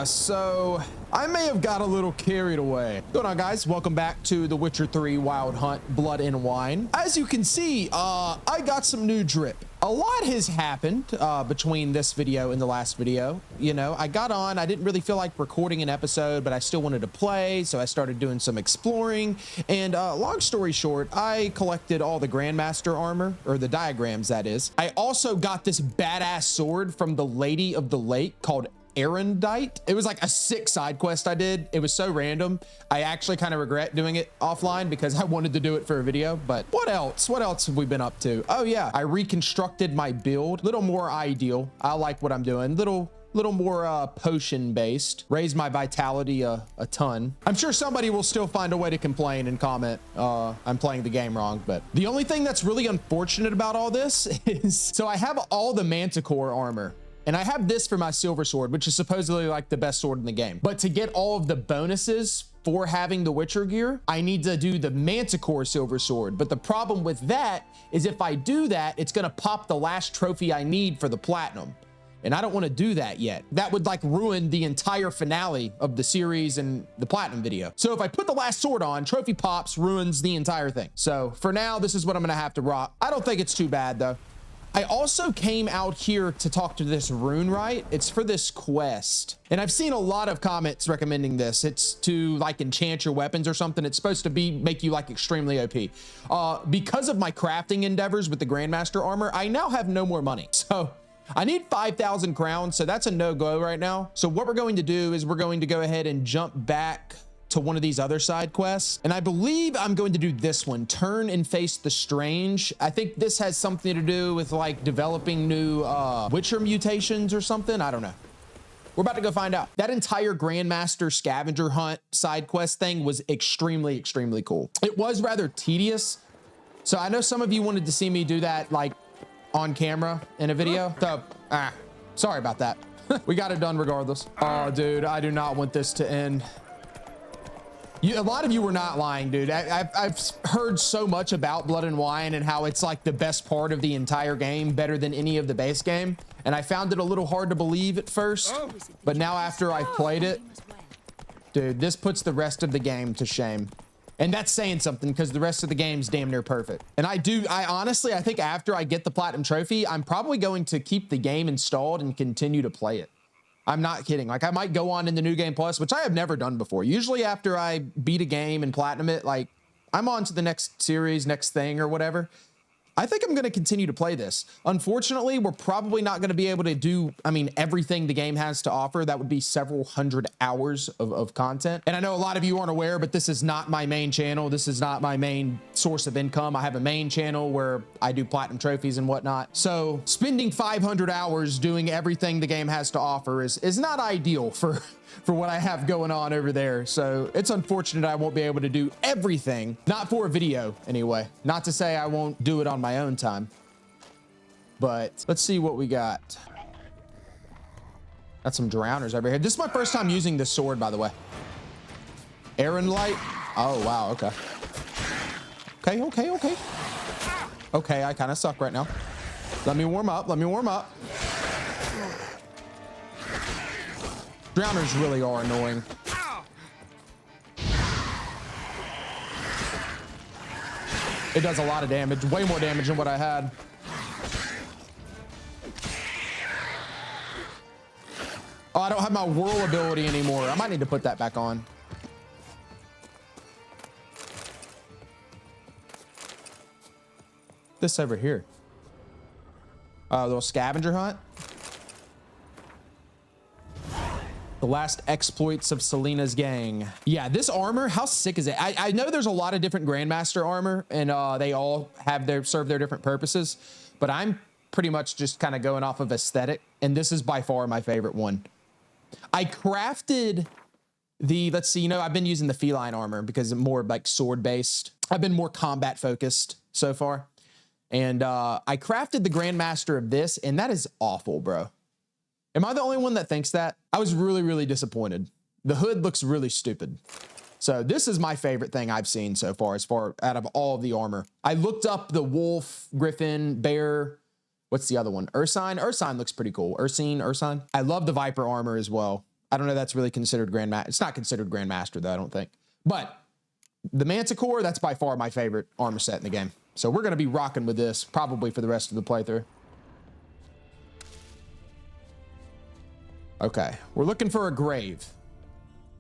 So I may have got a little carried away. What's going on, guys? Welcome back to The Witcher 3 Wild Hunt Blood and Wine. As you can see, I got some new drip. A lot has happened between this video and the last video. You know, I got on, I didn't really feel like recording an episode, but I still wanted to play, so I started doing some exploring. And long story short, I collected all the Grandmaster armor, or the diagrams, that is. I also got this badass sword from the Lady of the Lake called Erendite. It was like a sick side quest I did. It was so random. I actually kind of regret doing it offline because I wanted to do it for a video. But what else? What else have we been up to? Oh yeah, I reconstructed my build. Little more ideal. I like what I'm doing. Little more potion based. Raised my vitality a ton. I'm sure somebody will still find a way to complain and comment I'm playing the game wrong, but the only thing that's really unfortunate about all this is, so I have all the Manticore armor. And I have this for my silver sword, which is supposedly like the best sword in the game. But to get all of the bonuses for having the Witcher gear, I need to do the Manticore silver sword. But the problem with that is if I do that, it's gonna pop the last trophy I need for the platinum. And I don't wanna do that yet. That would like ruin the entire finale of the series and the platinum video. So if I put the last sword on, trophy pops, ruins the entire thing. So for now, this is what I'm gonna have to rock. I don't think it's too bad though. I also came out here to talk to this rune right. It's for this quest. And I've seen a lot of comments recommending this. It's to like enchant your weapons or something. It's supposed to make you like extremely OP. Because of my crafting endeavors with the Grandmaster armor, I now have no more money. So I need 5,000 crowns. So that's a no-go right now. So what we're going to do is we're going to go ahead and jump back to one of these other side quests. And I believe I'm going to do this one, Turn and Face the Strange. I think this has something to do with like developing new Witcher mutations or something. I don't know. We're about to go find out. That entire Grandmaster scavenger hunt side quest thing was extremely, extremely cool. It was rather tedious. So I know some of you wanted to see me do that like on camera in a video. So, sorry about that. We got it done regardless. Oh, dude, I do not want this to end. A lot of you were not lying, dude. I've heard so much about Blood and Wine and how it's like the best part of the entire game, better than any of the base game. And I found it a little hard to believe at first, but now after I've played it, dude, this puts the rest of the game to shame. And that's saying something because the rest of the game's damn near perfect. And I honestly, I think after I get the Platinum Trophy, I'm probably going to keep the game installed and continue to play it. I'm not kidding. Like I might go on in the New Game Plus, which I have never done before. Usually after I beat a game and platinum it, like I'm on to the next series, next thing or whatever. I think I'm going to continue to play this. Unfortunately, we're probably not going to be able to do, everything the game has to offer. That would be several hundred hours of content. And I know a lot of you aren't aware, but this is not my main channel. This is not my main source of income. I have a main channel where I do platinum trophies and whatnot. So spending 500 hours doing everything the game has to offer is not ideal for what I have going on over there. So it's unfortunate I won't be able to do everything, not for a video anyway. Not to say I won't do it on my own time, but let's see what we got. Got some drowners over here. This is my first time using this sword, by the way. Erendite. Oh, wow. Okay. Okay. Okay, I kind of suck right now. Let me warm up. Drowners really are annoying. It does a lot of damage, way more damage than what I had. Oh, I don't have my whirl ability anymore. I might need to put that back on. This over here. A little scavenger hunt. The last exploits of Selena's gang. Yeah, this armor, how sick is it? I know there's a lot of different Grandmaster armor and they all have serve their different purposes, but I'm pretty much just kind of going off of aesthetic. And this is by far my favorite one. I crafted let's see, I've been using the feline armor because I'm more like sword based. I've been more combat focused so far. And I crafted the Grandmaster of this and that is awful, bro. Am I the only one that thinks that? I was really, really disappointed. The hood looks really stupid. So this is my favorite thing I've seen so far, out of all of the armor. I looked up the wolf, griffin, bear. What's the other one? Ursine? Ursine looks pretty cool. Ursine. I love the viper armor as well. I don't know if that's really considered Grandmaster. It's not considered Grandmaster, though, I don't think. But the Manticore, that's by far my favorite armor set in the game. So we're going to be rocking with this probably for the rest of the playthrough. Okay, we're looking for a grave.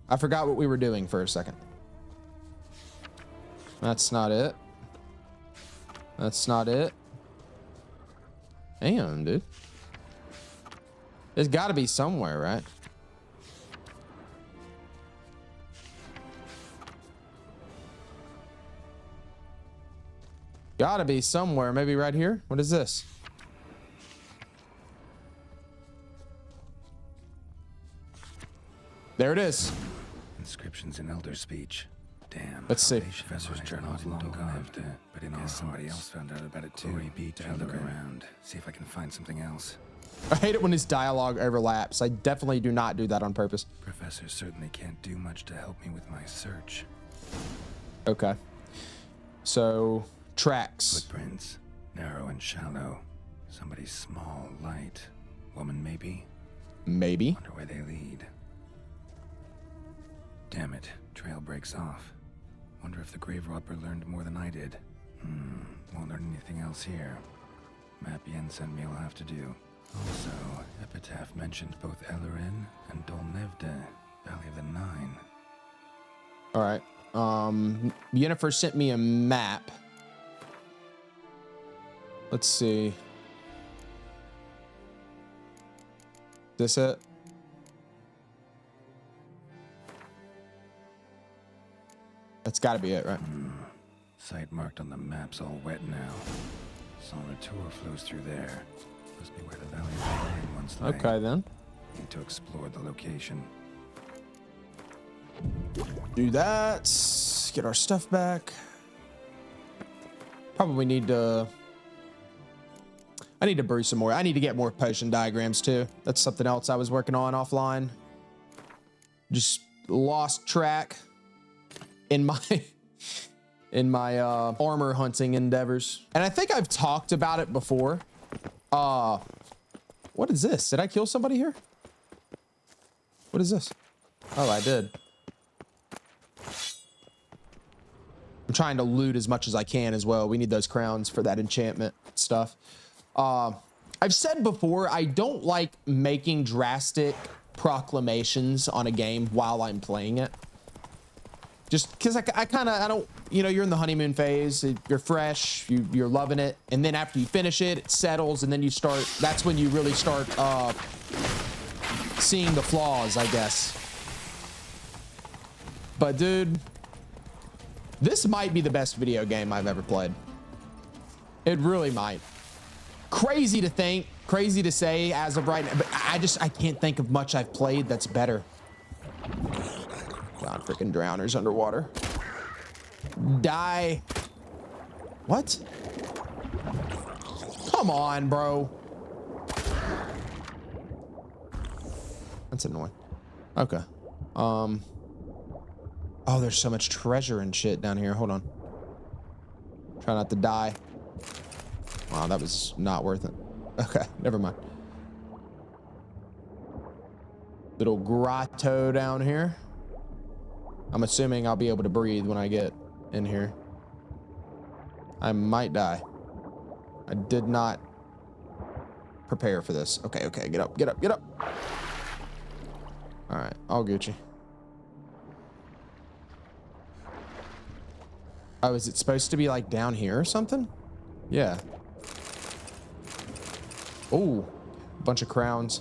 I forgot what we were doing for a second. That's not it. That's not it. Damn, dude. There's got to be somewhere, right? Gotta be somewhere. Maybe right here. What is this? There it is. Inscriptions in elder speech. Damn. Let's see. Professor's journal is long gone, but in guess somebody else found out about it too. I'll look around, see if I can find something else. I hate it when his dialogue overlaps. I definitely do not do that on purpose. Professor certainly can't do much to help me with my search. Okay. So, tracks. Footprints, narrow and shallow. Somebody's small, light. Woman, maybe? Maybe. Wonder where they lead. Damn it, trail breaks off. Wonder if the grave robber learned more than I did. Won't learn anything else here. Map Yen sent me will have to do. Also, Epitaph mentioned both Ellerin and Dolnevde, Valley of the Nine. All right. Yennefer sent me a map. Let's see. This it? That's got to be it, right? Site marked on the map's all wet now. Solitaire flows through there. Must be where the Valley of the Nine once lay. Okay, then. Need to explore the location. Do that. Get our stuff back. Probably need to... I need to brew some more. I need to get more potion diagrams, too. That's something else I was working on offline. Just lost track in my armor hunting endeavors. And I think I've talked about it before. What is this? Did I kill somebody here? What is this? Oh, I did. I'm trying to loot as much as I can as well. We need those crowns for that enchantment stuff. I've said before, I don't like making drastic proclamations on a game while I'm playing it. Just because I don't, you know, you're in the honeymoon phase, you're fresh, you're loving it. And then after you finish it, it settles, and then you start, that's when you really start seeing the flaws, I guess. But dude, this might be the best video game I've ever played. It really might. Crazy to think, crazy to say as of right now, but I can't think of much I've played that's better. God, freaking drowners underwater. Die. What? Come on, bro. That's annoying. Okay. Oh, there's so much treasure and shit down here. Hold on. Try not to die. Wow, that was not worth it. Okay, never mind. Little grotto down here. I'm assuming I'll be able to breathe when I get in here. I might die. I did not prepare for this. Okay, okay, get up, get up, get up. All right, all Gucci. Oh, is it supposed to be like down here or something? Yeah. Oh, bunch of crowns.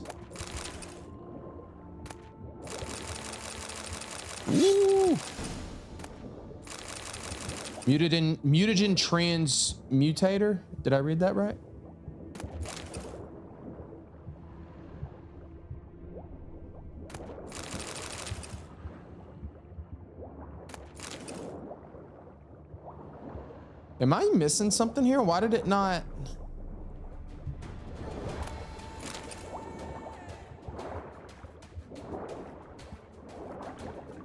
Ooh. Mutagen transmutator. Did I read that right? Am I missing something here? Why did it not?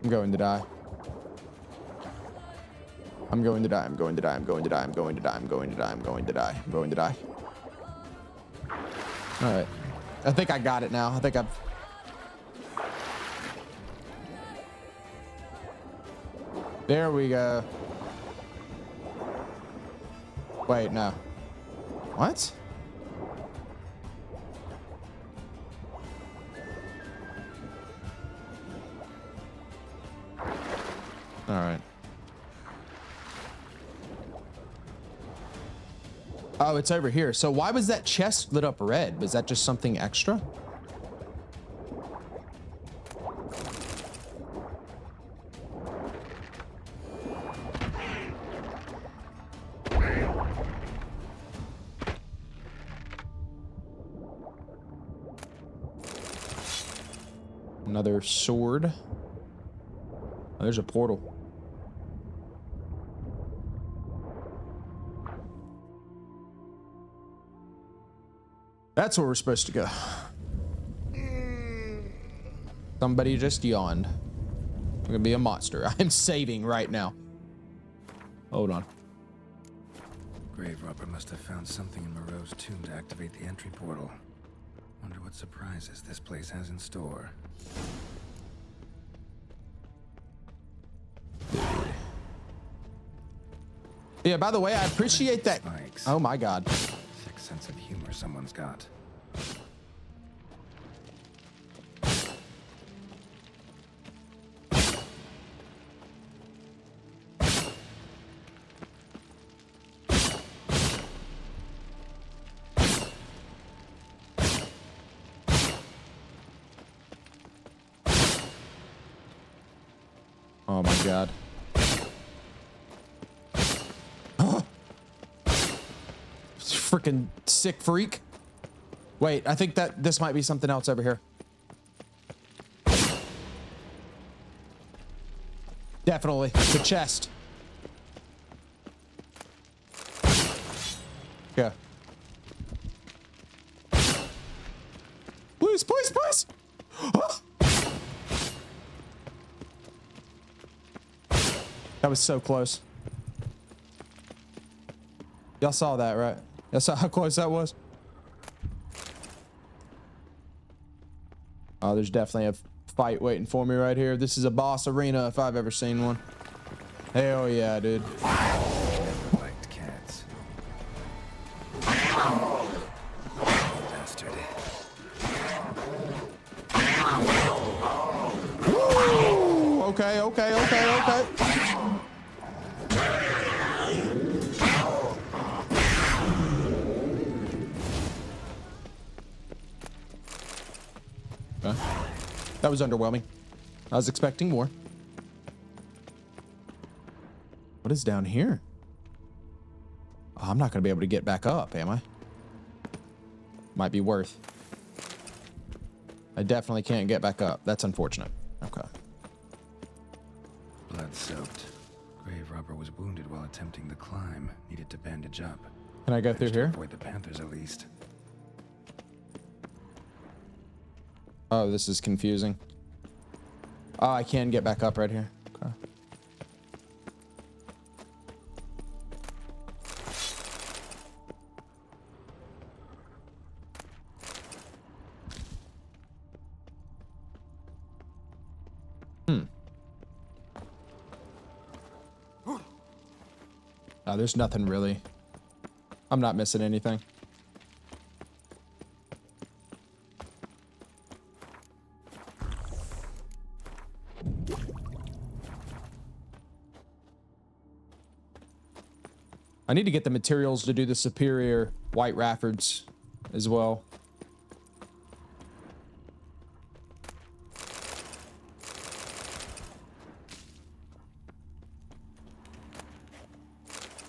I'm going to die. I'm going to die. I'm going to die. I'm going to die. I'm going to die. I'm going to die. I'm going to die. I'm going to die. All right. I think I got it now. I think I've... There we go. Wait, no. What? All right. Oh, it's over here. So why was that chest lit up red? Was that just something extra? Another sword. Oh, there's a portal. That's where we're supposed to go. Somebody just yawned. I'm gonna be a monster. I'm saving right now. Hold on. Grave robber must have found something in Moreau's tomb to activate the entry portal. Wonder what surprises this place has in store. Yeah, by the way, I appreciate that. Spikes. Oh my God. Sick sense of humor someone's got. Oh my God. Freaking sick freak. Wait, I think that this might be something else over here. Definitely. The chest. Yeah. Please, please, please. That was so close. Y'all saw that, right? Y'all saw how close that was? Oh, there's definitely a fight waiting for me right here. This is a boss arena if I've ever seen one. Hell yeah, dude. Liked cats. Bastard. Woo! Okay, okay, okay, okay. That was underwhelming. I was expecting more. What is down here? Oh, I'm not going to be able to get back up, am I? Might be worth. I definitely can't get back up. That's unfortunate. Okay. Blood-soaked. Grave robber was wounded while attempting the climb. Needed to bandage up. Can I go through here? Avoid the panthers at least. Oh, this is confusing. Oh, I can get back up right here. Okay. Oh, there's nothing really. I'm not missing anything. I need to get the materials to do the superior white raffords as well.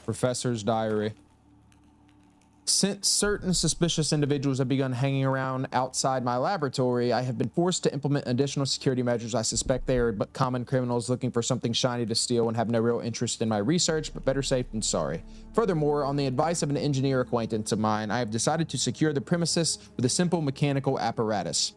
Professor's diary. Since certain suspicious individuals have begun hanging around outside my laboratory, I have been forced to implement additional security measures. I suspect they are but common criminals looking for something shiny to steal and have no real interest in my research, but better safe than sorry. Furthermore, on the advice of an engineer acquaintance of mine, I have decided to secure the premises with a simple mechanical apparatus.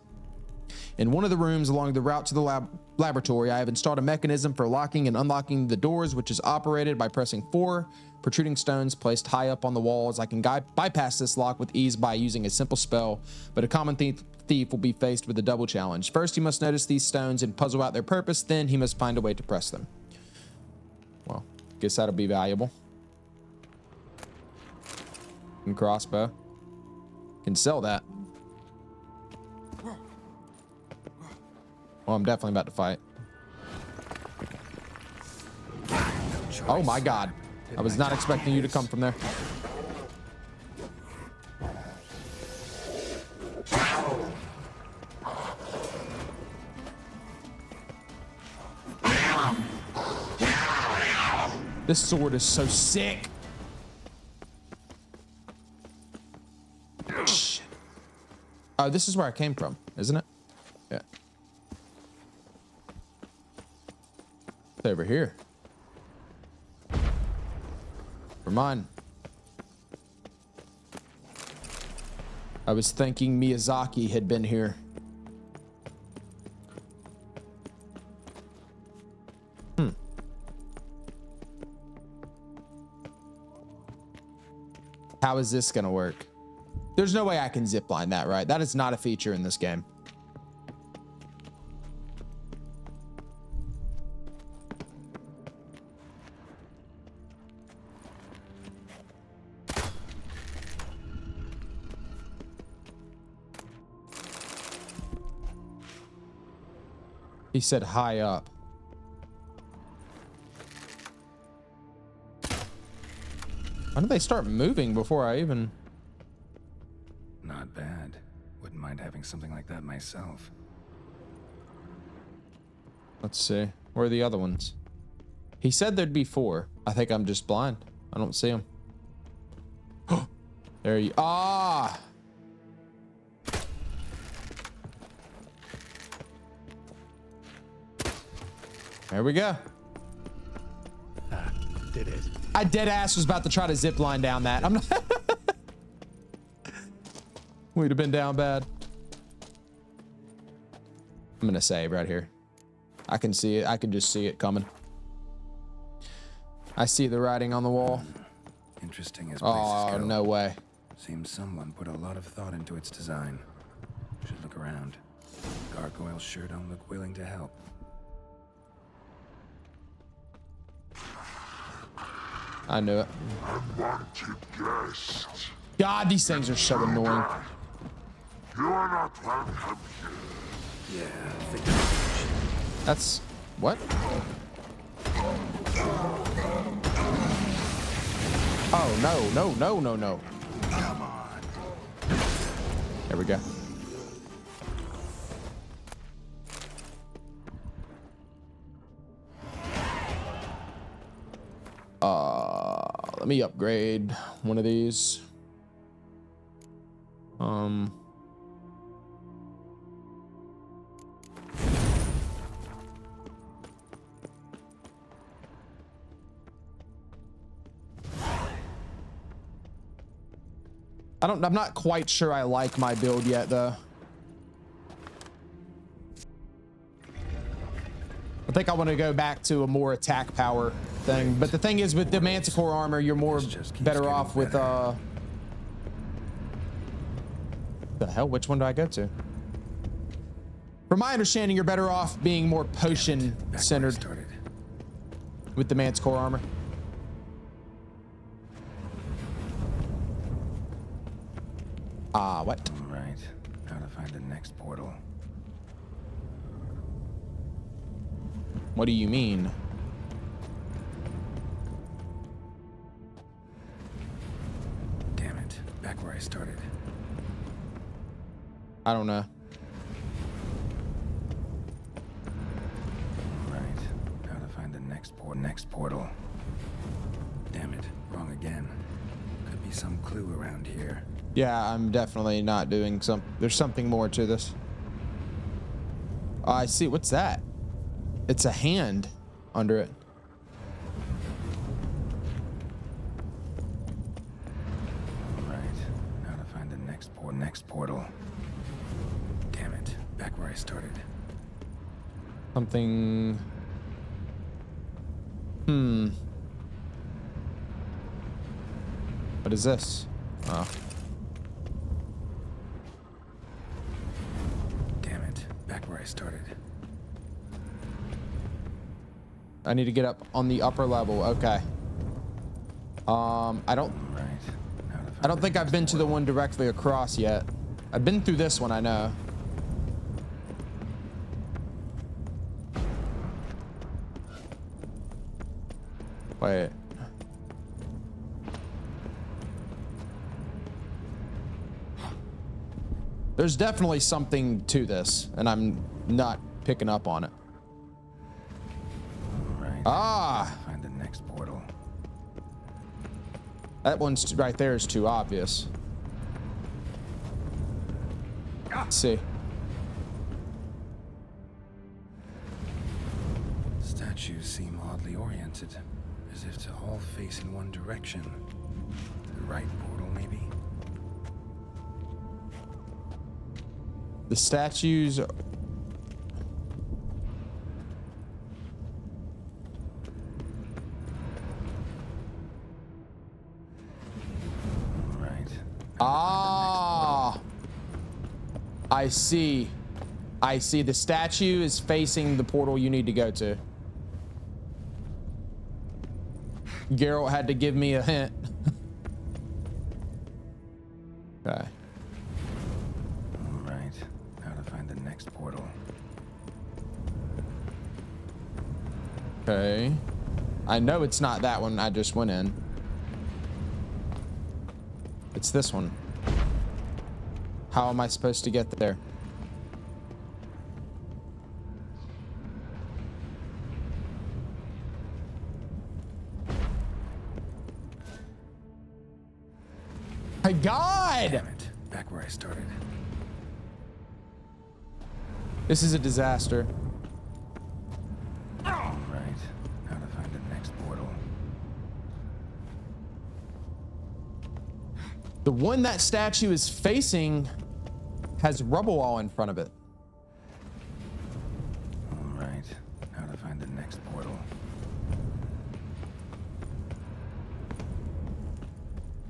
In one of the rooms along the route to the laboratory, I have installed a mechanism for locking and unlocking the doors, which is operated by pressing 4 protruding stones placed high up on the walls. I can bypass this lock with ease by using a simple spell, but a common thief will be faced with a double challenge. First, he must notice these stones and puzzle out their purpose, then he must find a way to press them. Guess that'll be valuable. And crossbow. Can sell that. Well, I'm definitely about to fight. Oh my god. I was not expecting you to come from there. This sword is so sick. Shit. Oh, this is where I came from, isn't it? Yeah. It's over here. For mine. I was thinking Miyazaki had been here. How is this gonna work? There's no way I can zipline that, right? That is not a feature in this game. He said high up. Why did they start moving before I even... Not bad. Wouldn't mind having something like that myself. Let's see. Where are the other ones? He said there'd be 4. I think I'm just blind. I don't see them. There you... Ah! There we go. Did it. I dead ass was about to try to zip line down that. I'm not... We'd have been down bad. I'm gonna save right here. I can see it. I can just see it coming. I see the writing on the wall. Interesting as places Oh, go. no way. Seems someone put a lot of thought into its design. Should look around. Gargoyles sure don't look willing to help. I knew it. Unwanted guest. God, these things are so annoying. You are not welcome here. Yeah, I think That's... What? Oh, no. come on. There we go. Let me upgrade one of these. I'm not quite sure I like my build yet, though. I think I want to go back to a more attack power thing. But the thing is, with the Manticore armor, you're more better off with, the hell? Which one do I go to? From my understanding, you're better off being more potion-centered with the Manticore armor. What? Right. How to find the next portal. What do you mean? Damn it. Back where I started. I don't know. Right. How to find the next portal. Damn it. Wrong again. Could be some clue around here. Yeah, I'm definitely not doing some... There's something more to this. I see. What's that? It's a hand under it. Right. How to find the next portal. Damn it. Back where I started. Something... What is this? Oh. Damn it. Back where I started. I need to get up on the upper level. Okay. I don't think I've been to the one directly across yet. I've been through this one, I know. Wait. There's definitely something to this, and I'm not picking up on it. Right. Ah! Find the next portal. That one's right there is too obvious. Let's see. Statues seem oddly oriented, as if to all face in one direction. The right portal, maybe? The statues. Right. Ah! I see. I see. The statue is facing the portal you need to go to. Geralt had to give me a hint. Okay. Right. How to find the next portal. Okay. I know it's not that one I just went in. It's this one. How am I supposed to get there? My God! Damn it. Back where I started. This is a disaster. Right. How to find the next portal. The one that statue is facing has rubble all in front of it. All right. How to find the next portal.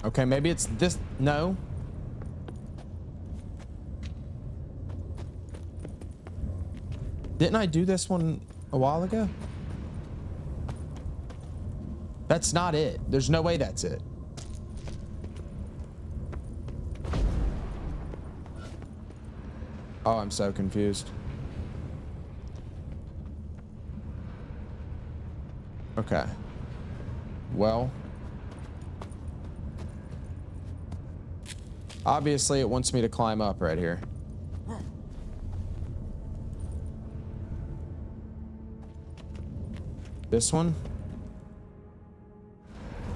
Okay, maybe it's this. No. Didn't I do this one a while ago? That's not it. There's no way that's it. Oh, I'm so confused. Okay. Well. Obviously, it wants me to climb up right here. This one?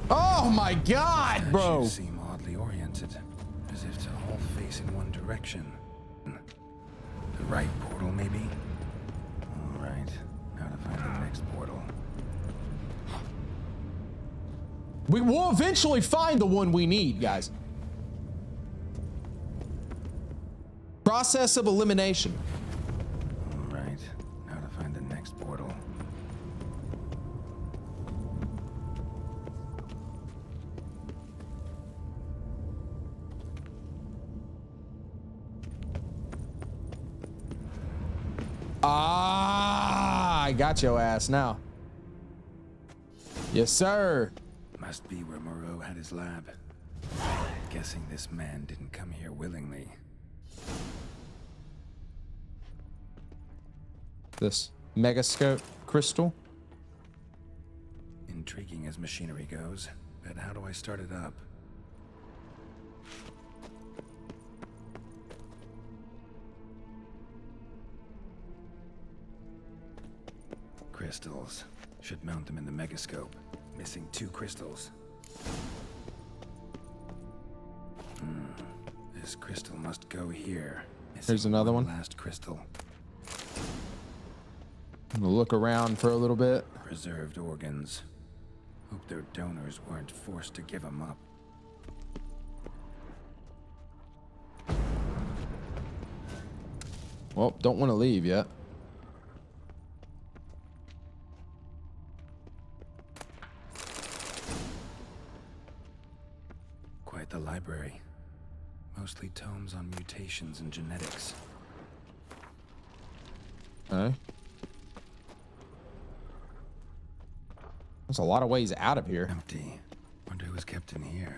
Oh my God, bro! Statues seem oddly oriented, as if to all face in one direction. The right portal, maybe? All right. How to find the next portal. We will eventually find the one we need, guys. Process of elimination. All right. How to find the next portal. Ah, I got your ass now. Yes, sir. Must be where Moreau had his lab. Guessing this man didn't come here willingly. This megascope crystal. Intriguing as machinery goes, but how do I start it up? Crystals. Should mount them in the megascope. Missing 2 crystals. This crystal must go here. Missing Here's another one. Last crystal. I'm gonna look around for a little bit. Preserved organs. Hope their donors weren't forced to give them up. Well, don't want to leave yet. Quite the library. Mostly tomes on mutations and genetics. Okay. There's a lot of ways out of here. Empty. Wonder who was kept in here.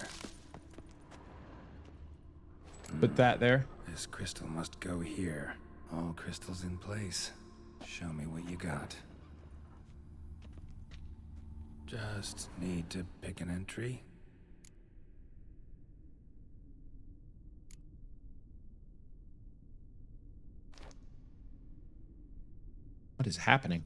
Put that there. This crystal must go here. All crystals in place. Show me what you got. Just need to pick an entry. What is happening?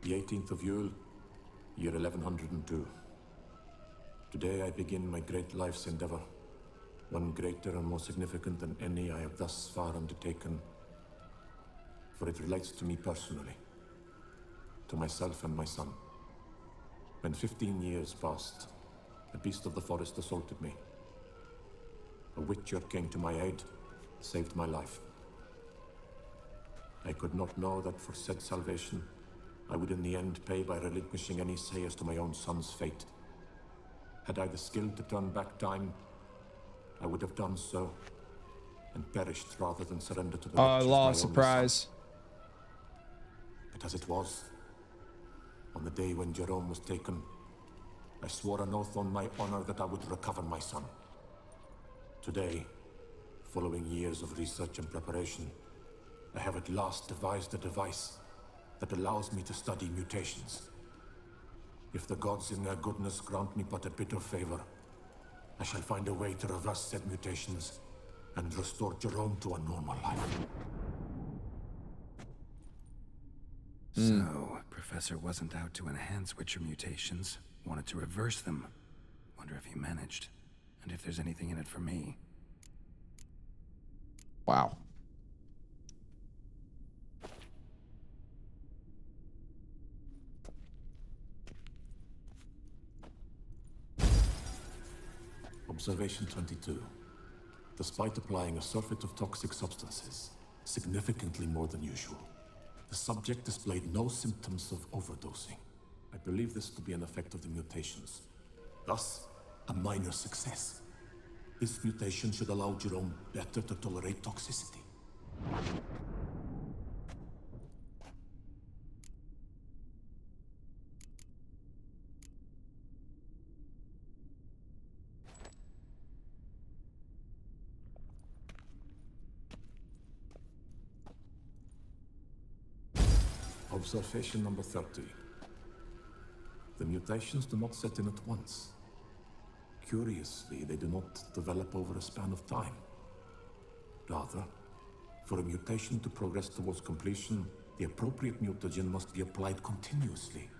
The 18th of Yule, year 1102. Today I begin my great life's endeavor, one greater and more significant than any I have thus far undertaken, for it relates to me personally, to myself and my son. When 15 years passed, a beast of the forest assaulted me. A witcher came to my aid, saved my life. I could not know that for said salvation, I would in the end pay by relinquishing any say as to my own son's fate. Had I the skill to turn back time, I would have done so, and perished rather than surrender to the Oh, witches, my law only surprise. son. But as it was, on the day when Jerome was taken, I swore an oath on my honor that I would recover my son. Today, following years of research and preparation, I have at last devised a device that allows me to study mutations. If the gods in their goodness grant me but a bit of favor, I shall find a way to reverse said mutations and restore Jerome to a normal life. So, Professor wasn't out to enhance Witcher mutations, wanted to reverse them. Wonder if he managed, and if there's anything in it for me. Wow. Observation 22. Despite applying a surfeit of toxic substances, significantly more than usual, the subject displayed no symptoms of overdosing. I believe this to be an effect of the mutations. Thus, a minor success. This mutation should allow Jerome better to tolerate toxicity. Observation number 30. The mutations do not set in at once. Curiously, they do not develop over a span of time. Rather, for a mutation to progress towards completion, the appropriate mutagen must be applied continuously.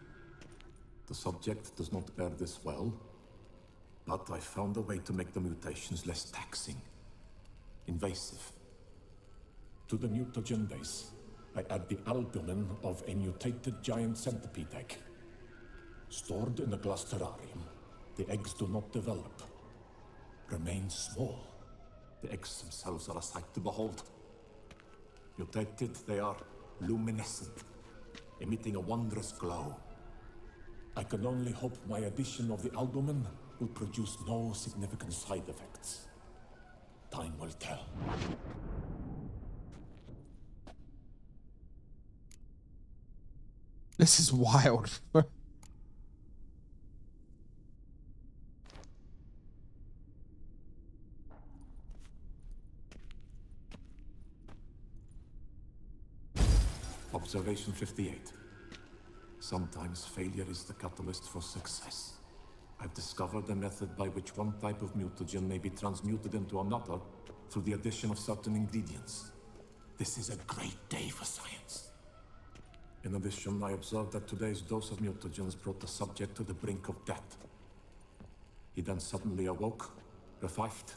The subject does not bear this well, but I found a way to make the mutations less taxing, invasive. To the mutagen base, I add the albumin of a mutated giant centipede egg. Stored in a glass terrarium, the eggs do not develop, remain small. The eggs themselves are a sight to behold. Mutated, they are luminescent, emitting a wondrous glow. I can only hope my addition of the albumin will produce no significant side effects. Time will tell. This is wild. Observation 58. Sometimes failure is the catalyst for success. I've discovered a method by which one type of mutagen may be transmuted into another through the addition of certain ingredients. This is a great day for science. In addition, I observed that today's dose of mutagens brought the subject to the brink of death. He then suddenly awoke, revived,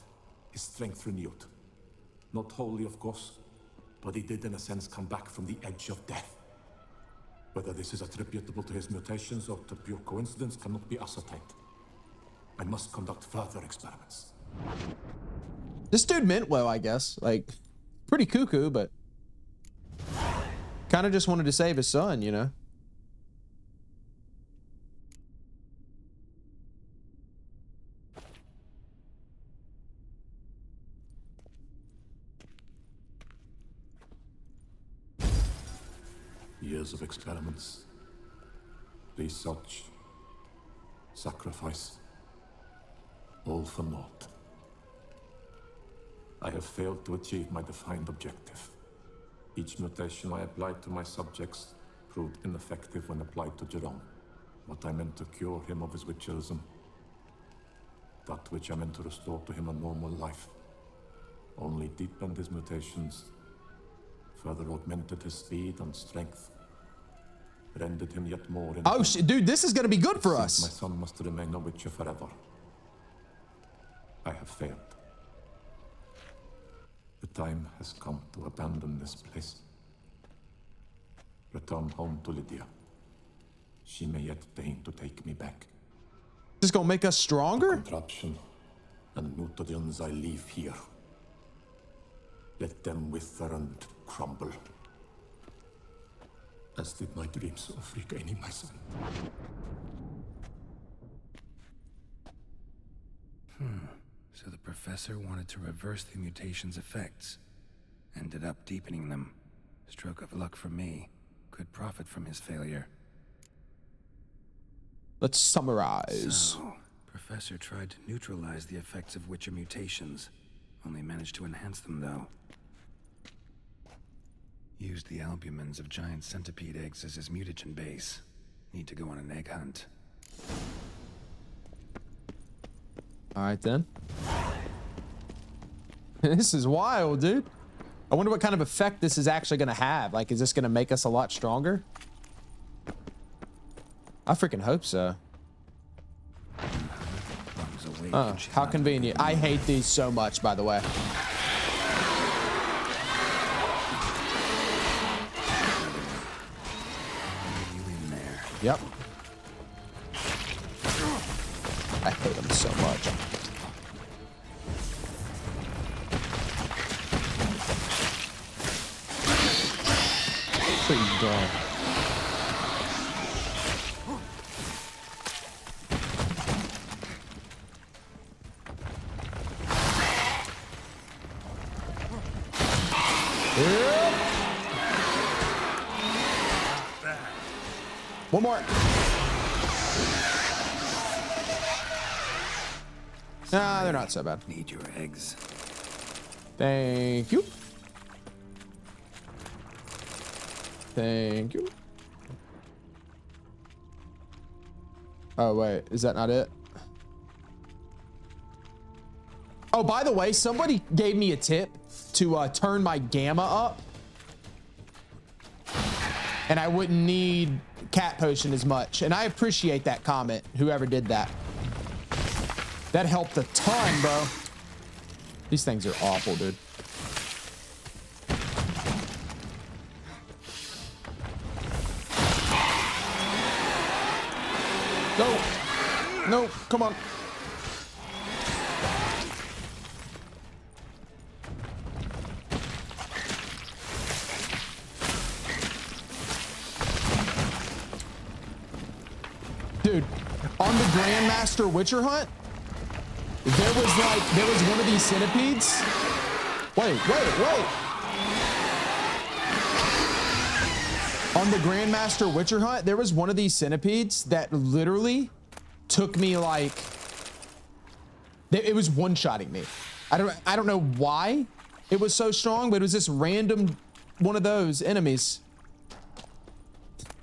his strength renewed. Not wholly, of course, but he did in a sense come back from the edge of death. Whether this is attributable to his mutations or to pure coincidence cannot be ascertained. I must conduct further experiments. This dude meant well, I guess. Like, pretty cuckoo, but kind of just wanted to save his son, you know? years of experiments, research, sacrifice, all for naught. I have failed to achieve my defined objective. Each mutation I applied to my subjects proved ineffective when applied to Jerome. What I meant to cure him of his witcherism, that which I meant to restore to him a normal life, only deepened his mutations, further augmented his speed and strength, rendered him yet more. Oh, dude, this is gonna be good for My us. son must remain a witcher forever. I have failed. The time has come to abandon this place. Return home to Lydia. She may yet deign to take me back. This is gonna make us stronger? Contraption and mutagens I leave here. Let them wither and crumble. As did my dreams of regaining my son. So the professor wanted to reverse the mutation's effects. Ended up deepening them. Stroke of luck for me. Could profit from his failure. Let's summarize. So, Professor tried to neutralize the effects of Witcher mutations. Only managed to enhance them, though. Used the albumins of giant centipede eggs as his mutagen base. Need to go on an egg hunt. All right, then. This is wild, dude. I wonder what kind of effect this is actually going to have. Like, is this going to make us a lot stronger? I freaking hope so. Oh, how convenient. I hate these so much, by the way. Yep. I hate them so much. What are you doing? Yep. One more. Nah, they're not so bad. Need your eggs. Thank you. Thank you. Oh, wait. Is that not it? Oh, by the way, somebody gave me a tip to turn my gamma up. And I wouldn't need cat potion as much. And I appreciate that comment, whoever did that. That helped a ton, bro. These things are awful, dude. No. No, come on. Dude, on the Grandmaster Witcher hunt, there was one of these centipedes. Wait. On the Grandmaster Witcher hunt, there was one of these centipedes that literally took me like, it was one-shotting me. I don't know why it was so strong, but it was this random one of those enemies.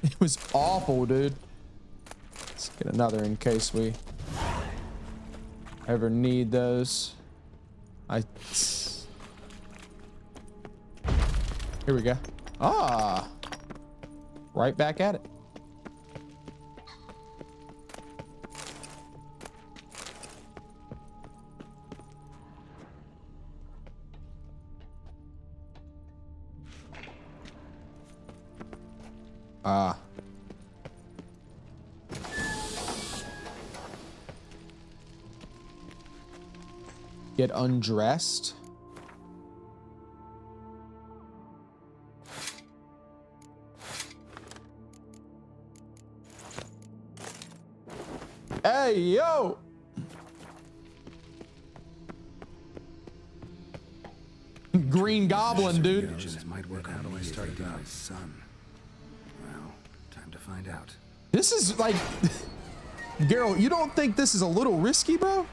It was awful, dude. Let's get another in case we ever need those. Here we go. Ah, right back at it. Ah. Get undressed. Hey, yo! Green Goblin, dude. Might work on me started my son. find out. This is like, Geralt, you don't think this is a little risky, bro?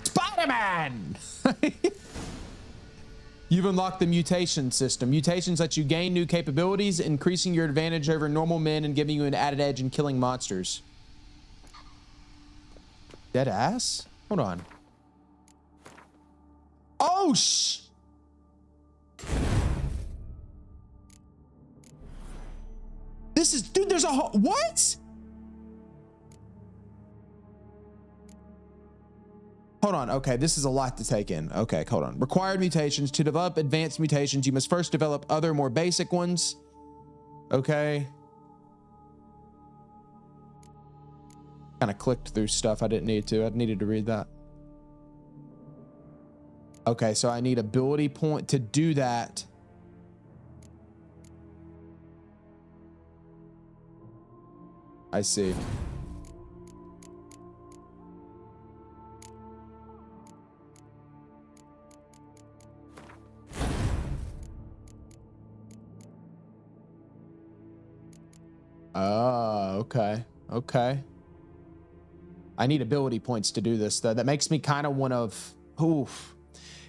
Spider-Man! You've unlocked the mutation system. Mutations let you gain new capabilities, increasing your advantage over normal men and giving you an added edge in killing monsters. Dead ass? Hold on. Oh, this is, dude, there's a whole, what? Hold on. Okay, this is a lot to take in. Okay, hold on. Required mutations. To develop advanced mutations, you must first develop other, more basic ones. Okay. Kind of clicked through stuff I didn't need to. I needed to read that. Okay, so I need ability point to do that. I see. Oh, okay. Okay. I need ability points to do this, though. That makes me kind of want to, oof.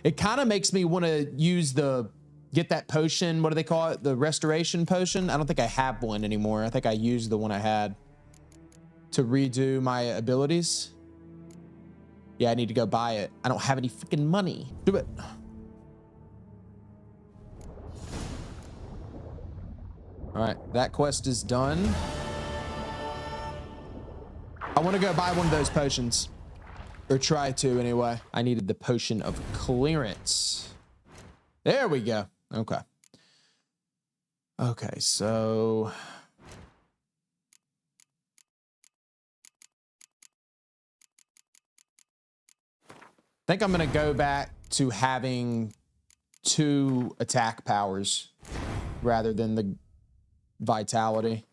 It kind of makes me want to use get that potion. What do they call it? The restoration potion. I don't think I have one anymore. I think I used the one I had to redo my abilities. Yeah, I need to go buy it. I don't have any freaking money. Do it. All right, that quest is done. I want to go buy one of those potions, or try to anyway. I needed the potion of clearance. There we go. Okay. Okay, so I think I'm going to go back to having 2 attack powers rather than the vitality.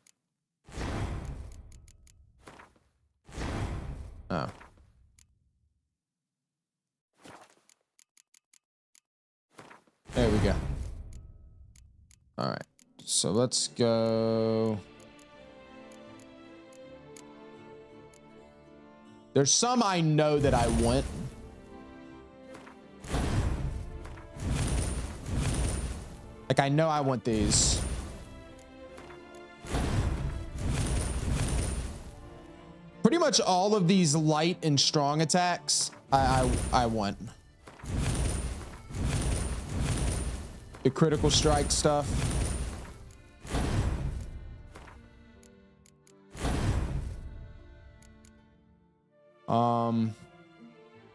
Oh. There we go. All right. So let's go. There's some I know that I want. Like, I know I want these. Pretty much all of these light and strong attacks I want. The critical strike stuff.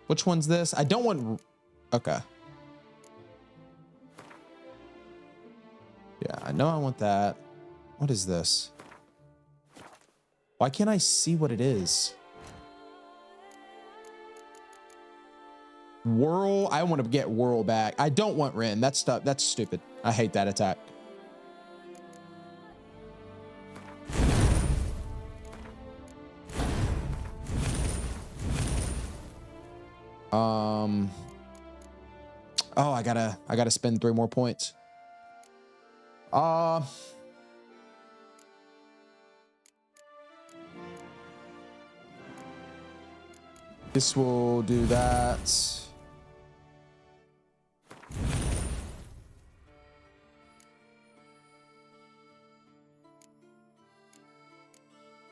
Which one's this? I don't want, okay. Yeah, I know I want that. What is this? Why can't I see what it is? Whirl. I want to get Whirl back. I don't want Ren. That's stuff. That's stupid. I hate that attack. Oh, I gotta spend 3 more points. This will do that.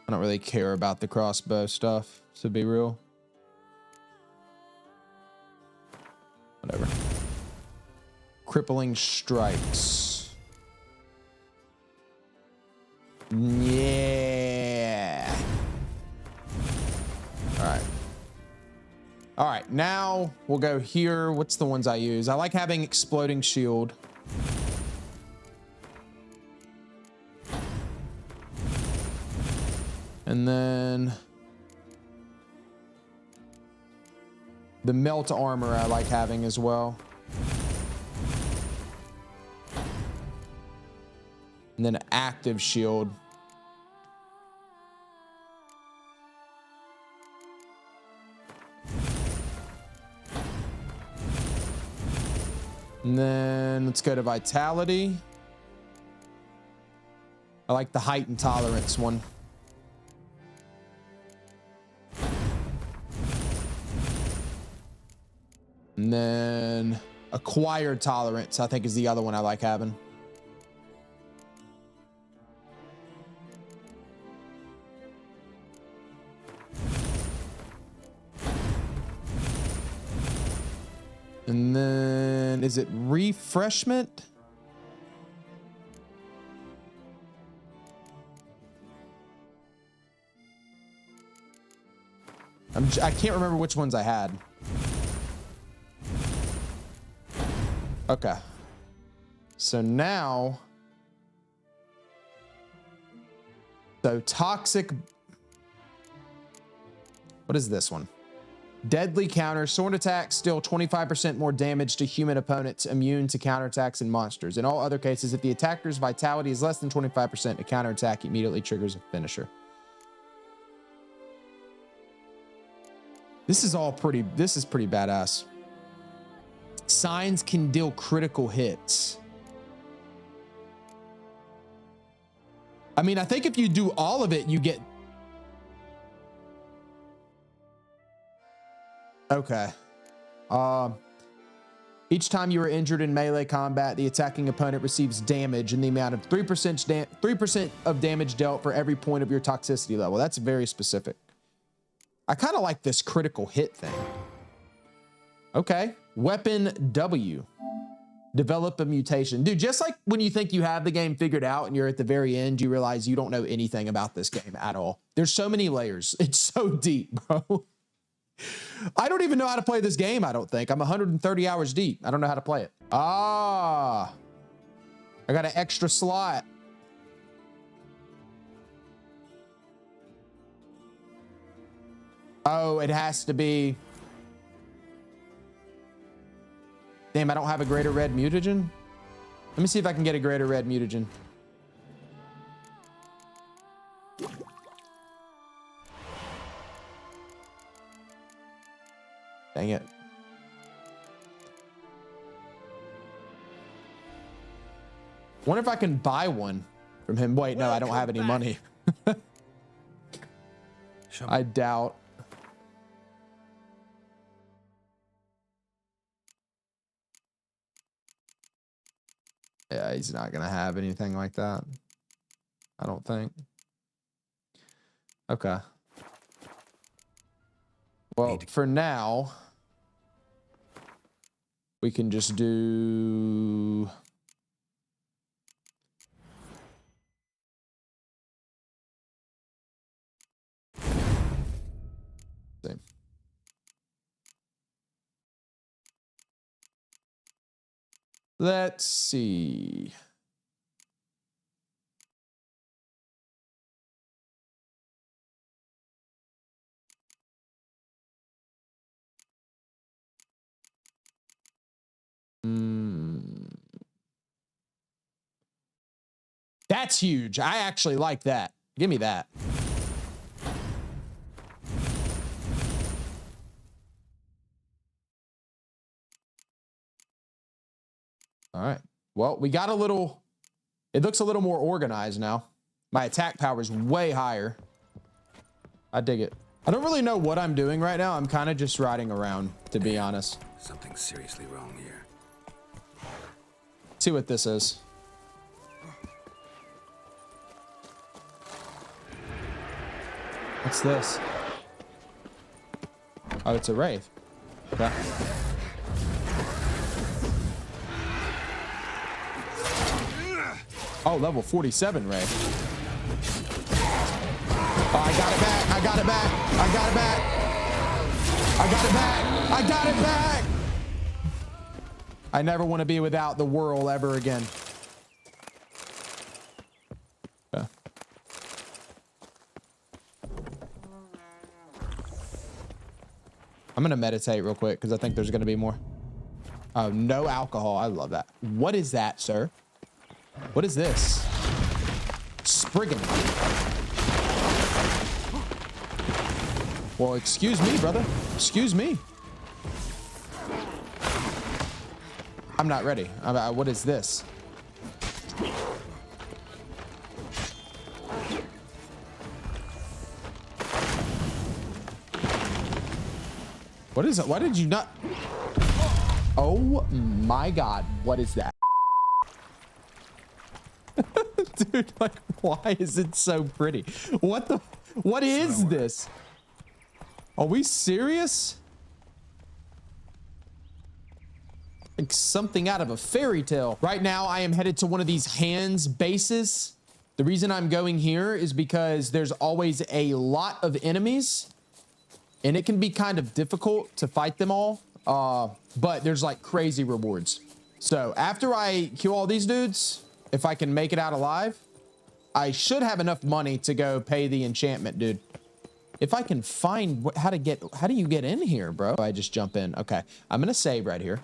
I don't really care about the crossbow stuff, to be real. Whatever. Crippling strikes. Yeah. All right. All right, now we'll go here. What's the ones I use? I like having exploding shield. And then The melt armor I like having as well. And then active shield. And then let's go to vitality. I like the height and tolerance one. And then acquired tolerance, I think, is the other one I like having. And then is it refreshment? I can't remember which ones I had. Okay. So now, toxic. What is this one? Deadly counter. Sword attacks deal 25% more damage to human opponents immune to counterattacks and monsters. In all other cases, if the attacker's vitality is less than 25%, a counterattack immediately triggers a finisher. This is pretty badass. Signs can deal critical hits. I mean, I think if you do all of it, you get... Okay. Each time you are injured in melee combat, the attacking opponent receives damage in the amount of 3% of damage dealt for every point of your toxicity level. That's very specific. I kind of like this critical hit thing. Okay. Weapon W. Develop a mutation. Dude, just like when you think you have the game figured out and you're at the very end, you realize you don't know anything about this game at all. There's so many layers. It's so deep, bro. I don't even know how to play this game, I don't think. I'm 130 hours deep. I don't know how to play it. Ah. I got an extra slot. Oh, it has to be... Damn, I don't have a greater red mutagen. Let me see if I can get a greater red mutagen. Dang it. Wonder if I can buy one from him. Wait, no, I don't have any money. I doubt. Yeah, he's not gonna have anything like that. I don't think. Okay. Well, for now, we can just do... Same. Let's see. That's huge. I actually like that. Give me that. All right. Well, we got a little... It looks a little more organized now. My attack power is way higher. I dig it. I don't really know what I'm doing right now. I'm kind of just riding around, to be honest. Something's seriously wrong here. See what this is. What's this? Oh, it's a wraith. Okay. Oh, level 47 wraith. Oh, I got it back. I got it back. I got it back. I got it back. I got it back. I never want to be without the whirl ever again. Okay. I'm gonna meditate real quick because I think there's gonna be more. Oh, no alcohol. I love that. What is that, sir? What is this? Spriggan. Well, excuse me, brother. Excuse me. I'm not ready. What is this? What is it? Why did you not? Oh my God. What is that? Dude, like, why is it so pretty? What is this? Are we serious? Like something out of a fairy tale. Right now, I am headed to one of these hands bases. The reason I'm going here is because there's always a lot of enemies and it can be kind of difficult to fight them all. But there's like crazy rewards. So after I kill all these dudes, if I can make it out alive, I should have enough money to go pay the enchantment dude. If I can find how do you get in here, bro? I just jump in. Okay, I'm gonna save right here.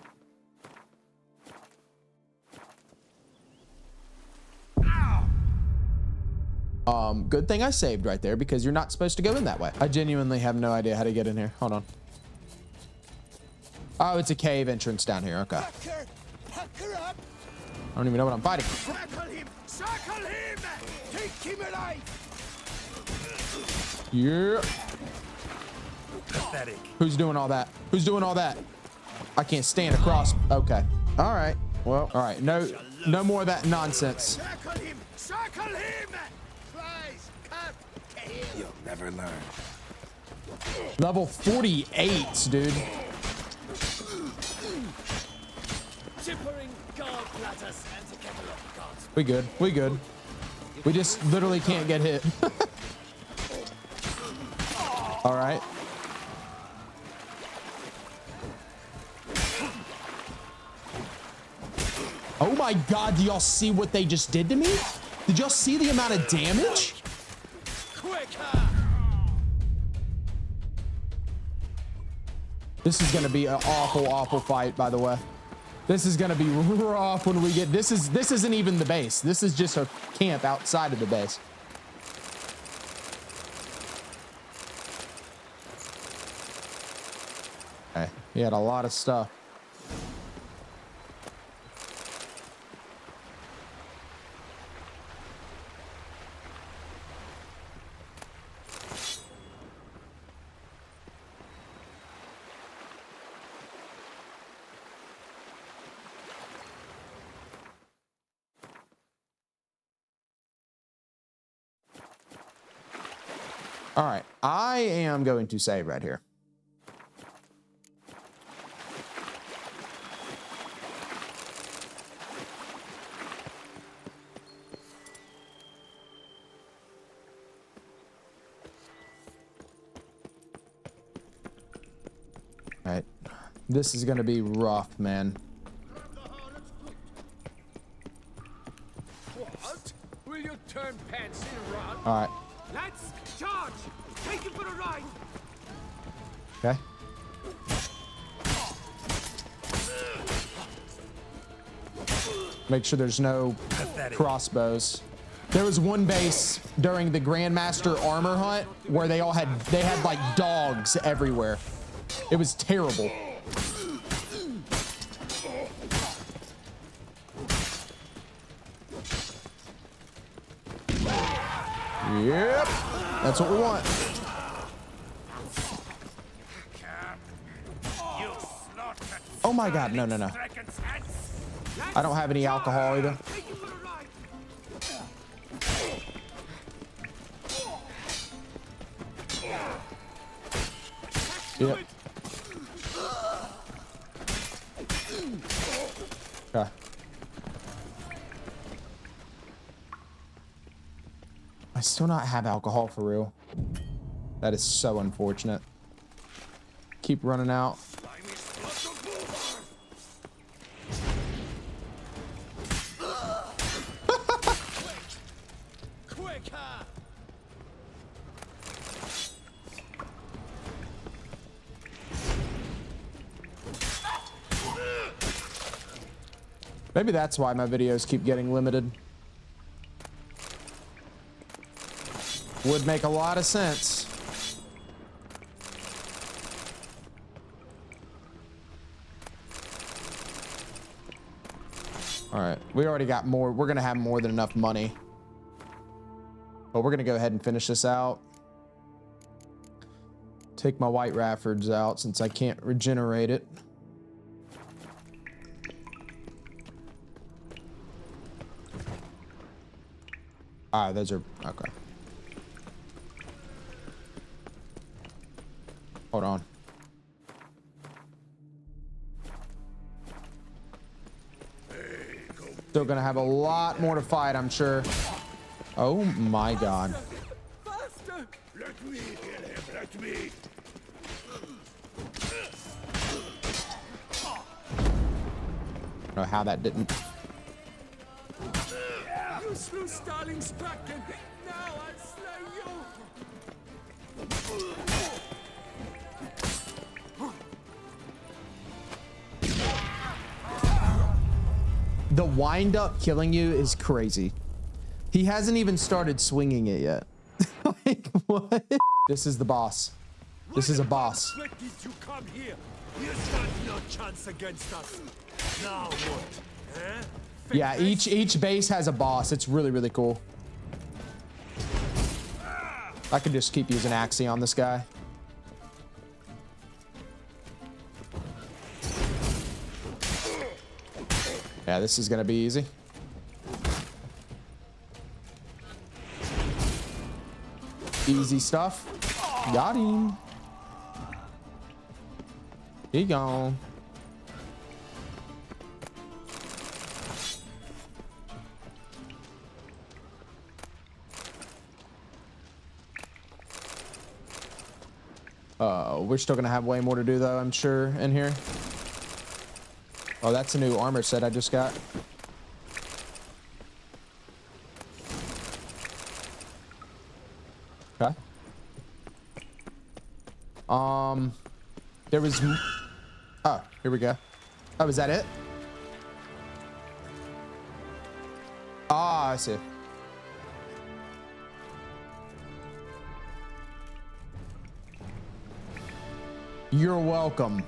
Good thing I saved right there because you're not supposed to go in that way. I genuinely have no idea how to get in here. Hold on. Oh, it's a cave entrance down here. Okay. I don't even know what I'm fighting. Circle him! Circle him! Take him alive! Yeah. Pathetic. Who's doing all that? Who's doing all that? I can't stand across. Okay. All right. Well, all right. No more of that nonsense. Circle him! Circle him! Flies! Cut! You'll never learn. Level 48, dude. Chippering gallbladders and a kettle of gods. We good. We good. We just literally can't get hit. All right. Oh my God, do y'all see what they just did to me? Did y'all see the amount of damage? Quicker! This is gonna be an awful, awful fight, by the way. This is gonna be rough when we get, this isn't even the base. This is just a camp outside of the base. Okay, he had a lot of stuff. All right, I am going to save right here. All right, this is gonna be rough, man. What? Will you turn pants and run? All right, Let's charge! Take him for a ride! okay. Make sure there's no crossbows. There was one base during the Grandmaster armor hunt where they had like dogs everywhere. It was terrible. Yep, that's what we want. Oh my God, no, no, no. I don't have any alcohol either. Take him for a ride! Yep. Okay. I still not have alcohol for real. That is so unfortunate. Keep running out. Maybe that's why my videos keep getting limited. Would make a lot of sense. All right, we already got more. We're gonna have more than enough money. But we're gonna go ahead and finish this out. Take my white Raffords out since I can't regenerate it. Ah, those are okay. Hold on. Still gonna have a lot more to fight, I'm sure. Oh my god. Faster! Let me kill him, let me! I don't know how that didn't. You slew Starling's Kraken! Now I'll slay you! The wind up killing you is crazy. He hasn't even started swinging it yet. Like, what? This is the boss. This is a boss. When did you come here? You stand no chance against us. Now what? Eh? Yeah, each base has a boss. It's really, really cool. I could just keep using Axie on this guy. Yeah, this is gonna be easy. Easy stuff. Got him. He gone. We're still gonna have way more to do though, I'm sure, in here. Oh, that's a new armor set I just got. Okay. There was... Oh, here we go. Oh, is that it? Ah, I see. You're welcome.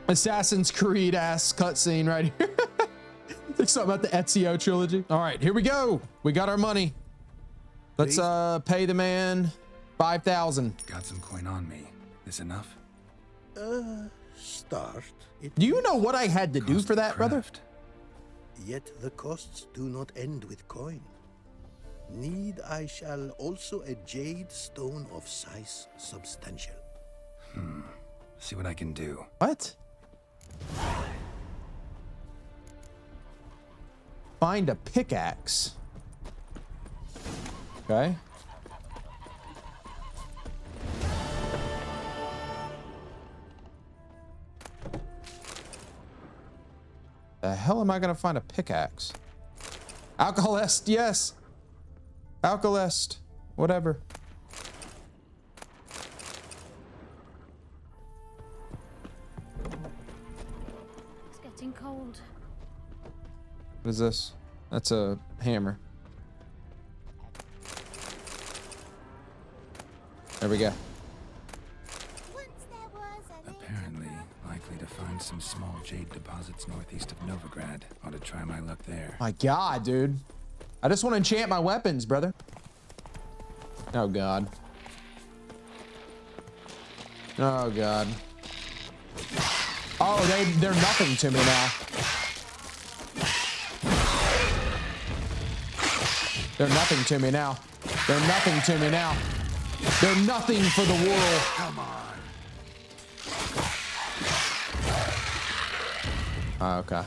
Assassin's Creed ass cutscene right here. Like something about the Ezio trilogy. All right, here we go. We got our money. Let's pay the man 5,000. Got some coin on me. This enough? Start. Do you know what I had to do for that, brother? Yet the costs do not end with coin. Need I shall also a jade stone of size substantial. See what I can do. What? Find a pickaxe. Okay. The hell am I gonna find a pickaxe? Alkalest, yes. Alkalest, whatever. It's getting cold. What is this? That's a hammer. There we go. Apparently, likely to find some small jade deposits northeast of Novigrad. Ought to try my luck there. My God, dude. I just want to enchant my weapons, brother. Oh, God. Oh, God. Oh, they're nothing to me now. They're nothing to me now. They're nothing to me now. They're nothing for the world. Come on. Okay.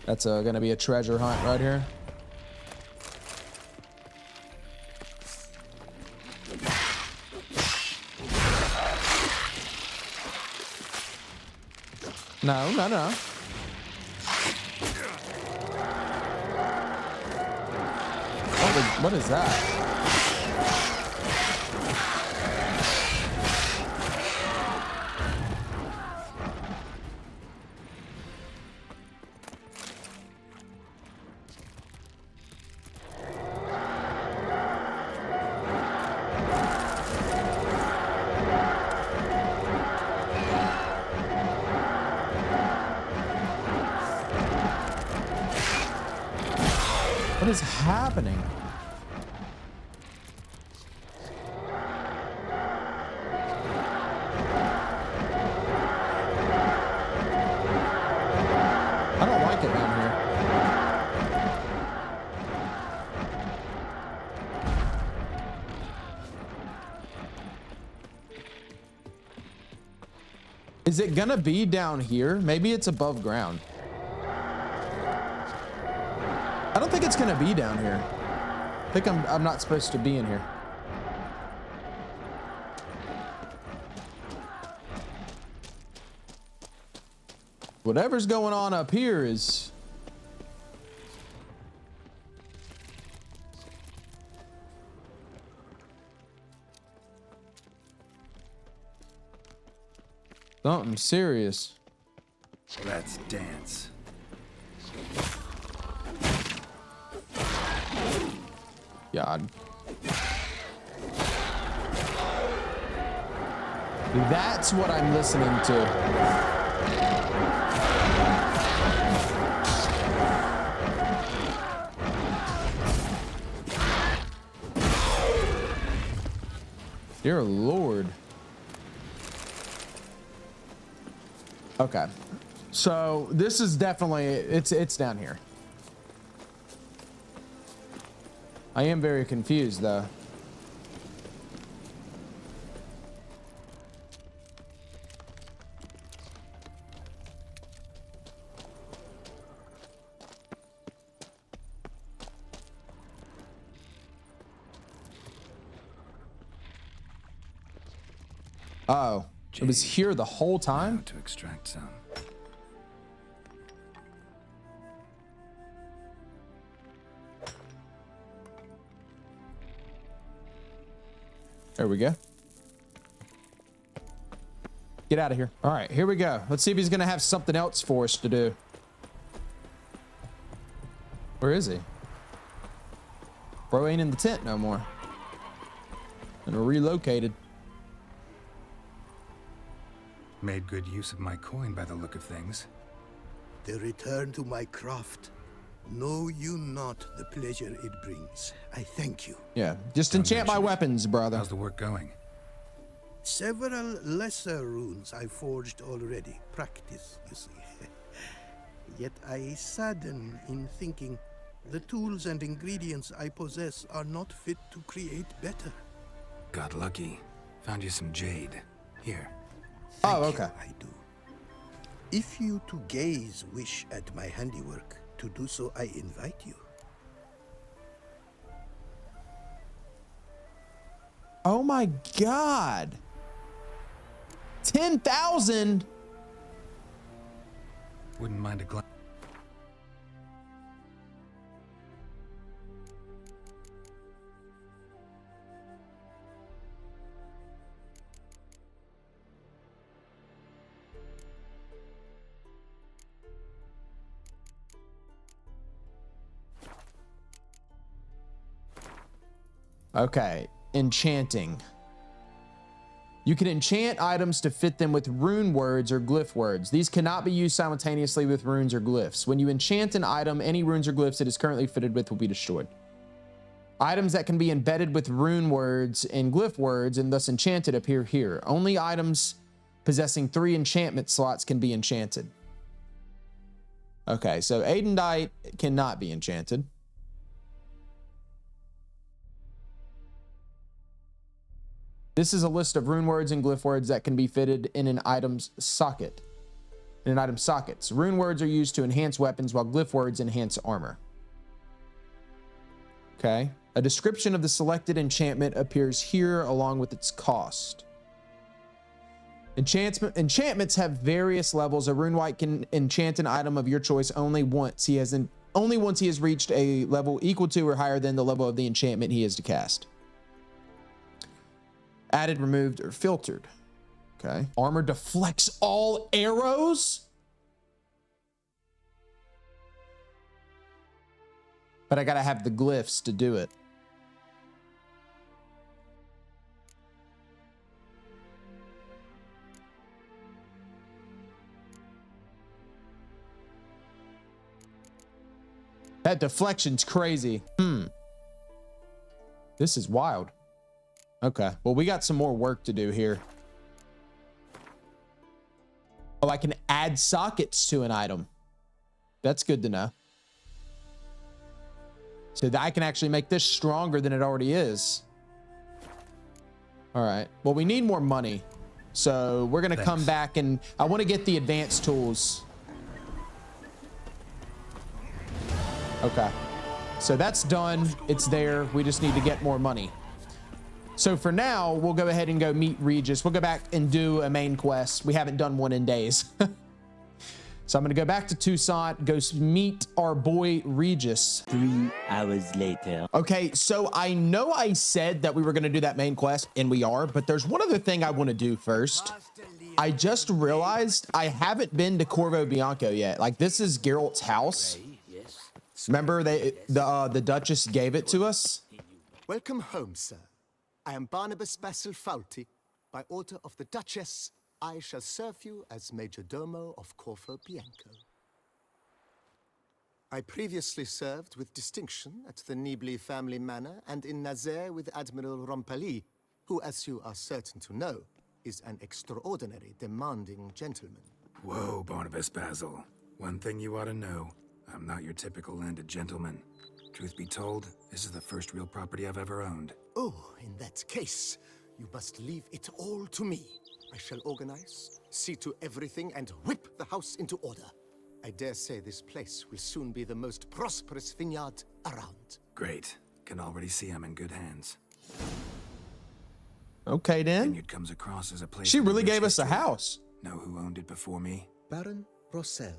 That's gonna be a treasure hunt right here. No, no, no. What is that? What is happening? I don't like it down here. Is it gonna be down here? Maybe it's above ground. I don't think it's gonna be down here. I think I'm not supposed to be in here. Whatever's going on up here is... something serious. Let's dance. God. That's what I'm listening to. Dear Lord. Okay. So this is definitely, it's down here. I am very confused though. Oh, it was here the whole time? To extract some. There we go. Get out of here. All right, here we go. Let's see if he's gonna have something else for us to do. Where is he? Bro ain't in the tent no more. And relocated. Made good use of my coin by the look of things. The return to my craft. Know you not the pleasure it brings. I thank you. Yeah, just enchant my weapons, brother. How's the work going? Several lesser runes I forged already. Practice, you see. Yet I sadden in thinking the tools and ingredients I possess are not fit to create better. Got lucky. Found you some jade. Here. Oh, okay. I do. If you to gaze wish at my handiwork, to do so I invite you. Oh my God. 10,000. Wouldn't mind a glance. Okay, enchanting. You can enchant items to fit them with rune words or glyph words. These cannot be used simultaneously with runes or glyphs. When you enchant an item, any runes or glyphs it is currently fitted with will be destroyed. Items that can be embedded with rune words and glyph words and thus enchanted appear here. Only items possessing 3 enchantment slots can be enchanted. Okay, so Adenite cannot be enchanted. This is a list of rune words and glyph words that can be fitted in an item's socket. In an item's sockets. Rune words are used to enhance weapons while glyph words enhance armor. Okay. A description of the selected enchantment appears here along with its cost. Enchantments have various levels. A rune wight can enchant an item of your choice only once. He has only once he has reached a level equal to or higher than the level of the enchantment he is to cast. Added, removed, or filtered. Okay. Armor deflects all arrows? But I gotta have the glyphs to do it. That deflection's crazy. This is wild. Okay, well, we got some more work to do here. Oh, I can add sockets to an item. That's good to know. So that I can actually make this stronger than it already is. All right, well, we need more money. So we're gonna come back and I wanna get the advanced tools. Okay, so that's done. It's there. We just need to get more money. So for now, we'll go ahead and go meet Regis. We'll go back and do a main quest. We haven't done one in days. So I'm going to go back to Toussaint, go meet our boy Regis. 3 hours later. Okay, so I know I said that we were going to do that main quest, and we are, but there's one other thing I want to do first. I just realized I haven't been to Corvo Bianco yet. Like, this is Geralt's house. Remember, the Duchess gave it to us? Welcome home, sir. I am Barnabas Basil Faulty. By order of the Duchess, I shall serve you as Major Domo of Corvo Bianco. I previously served with distinction at the Nibli family manor and in Nazaire with Admiral Rompali, who, as you are certain to know, is an extraordinary, demanding gentleman. Whoa, Barnabas Basil. One thing you ought to know. I'm not your typical landed gentleman. Truth be told, this is the first real property I've ever owned. Oh, in that case, you must leave it all to me. I shall organize, see to everything, and whip the house into order. I dare say this place will soon be the most prosperous vineyard around. Great. Can already see I'm in good hands. Okay, then. Vineyard comes across as a place. She with really rich gave us a history. house. Know who owned it before me? Baron Rossel,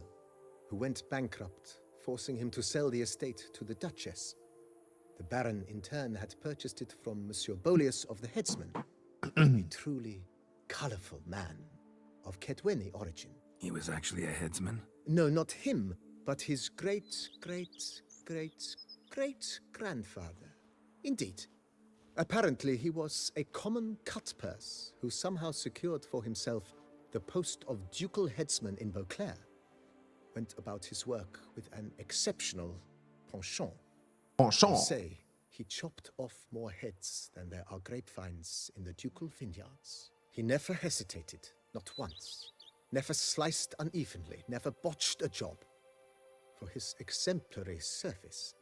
who went bankrupt, forcing him to sell the estate to the Duchess. The Baron, in turn, had purchased it from Monsieur Bolius of the Headsman, a truly colorful man of Ketweni origin. He was actually a headsman? No, not him, but his great-great-great-great-grandfather. Indeed. Apparently, he was a common cut-purse who somehow secured for himself the post of ducal headsman in Beauclair. Went about his work with an exceptional penchant. Penchant. Say, he chopped off more heads than there are grapevines in the ducal vineyards. He never hesitated, not once. Never sliced unevenly, never botched a job. For his exemplary service,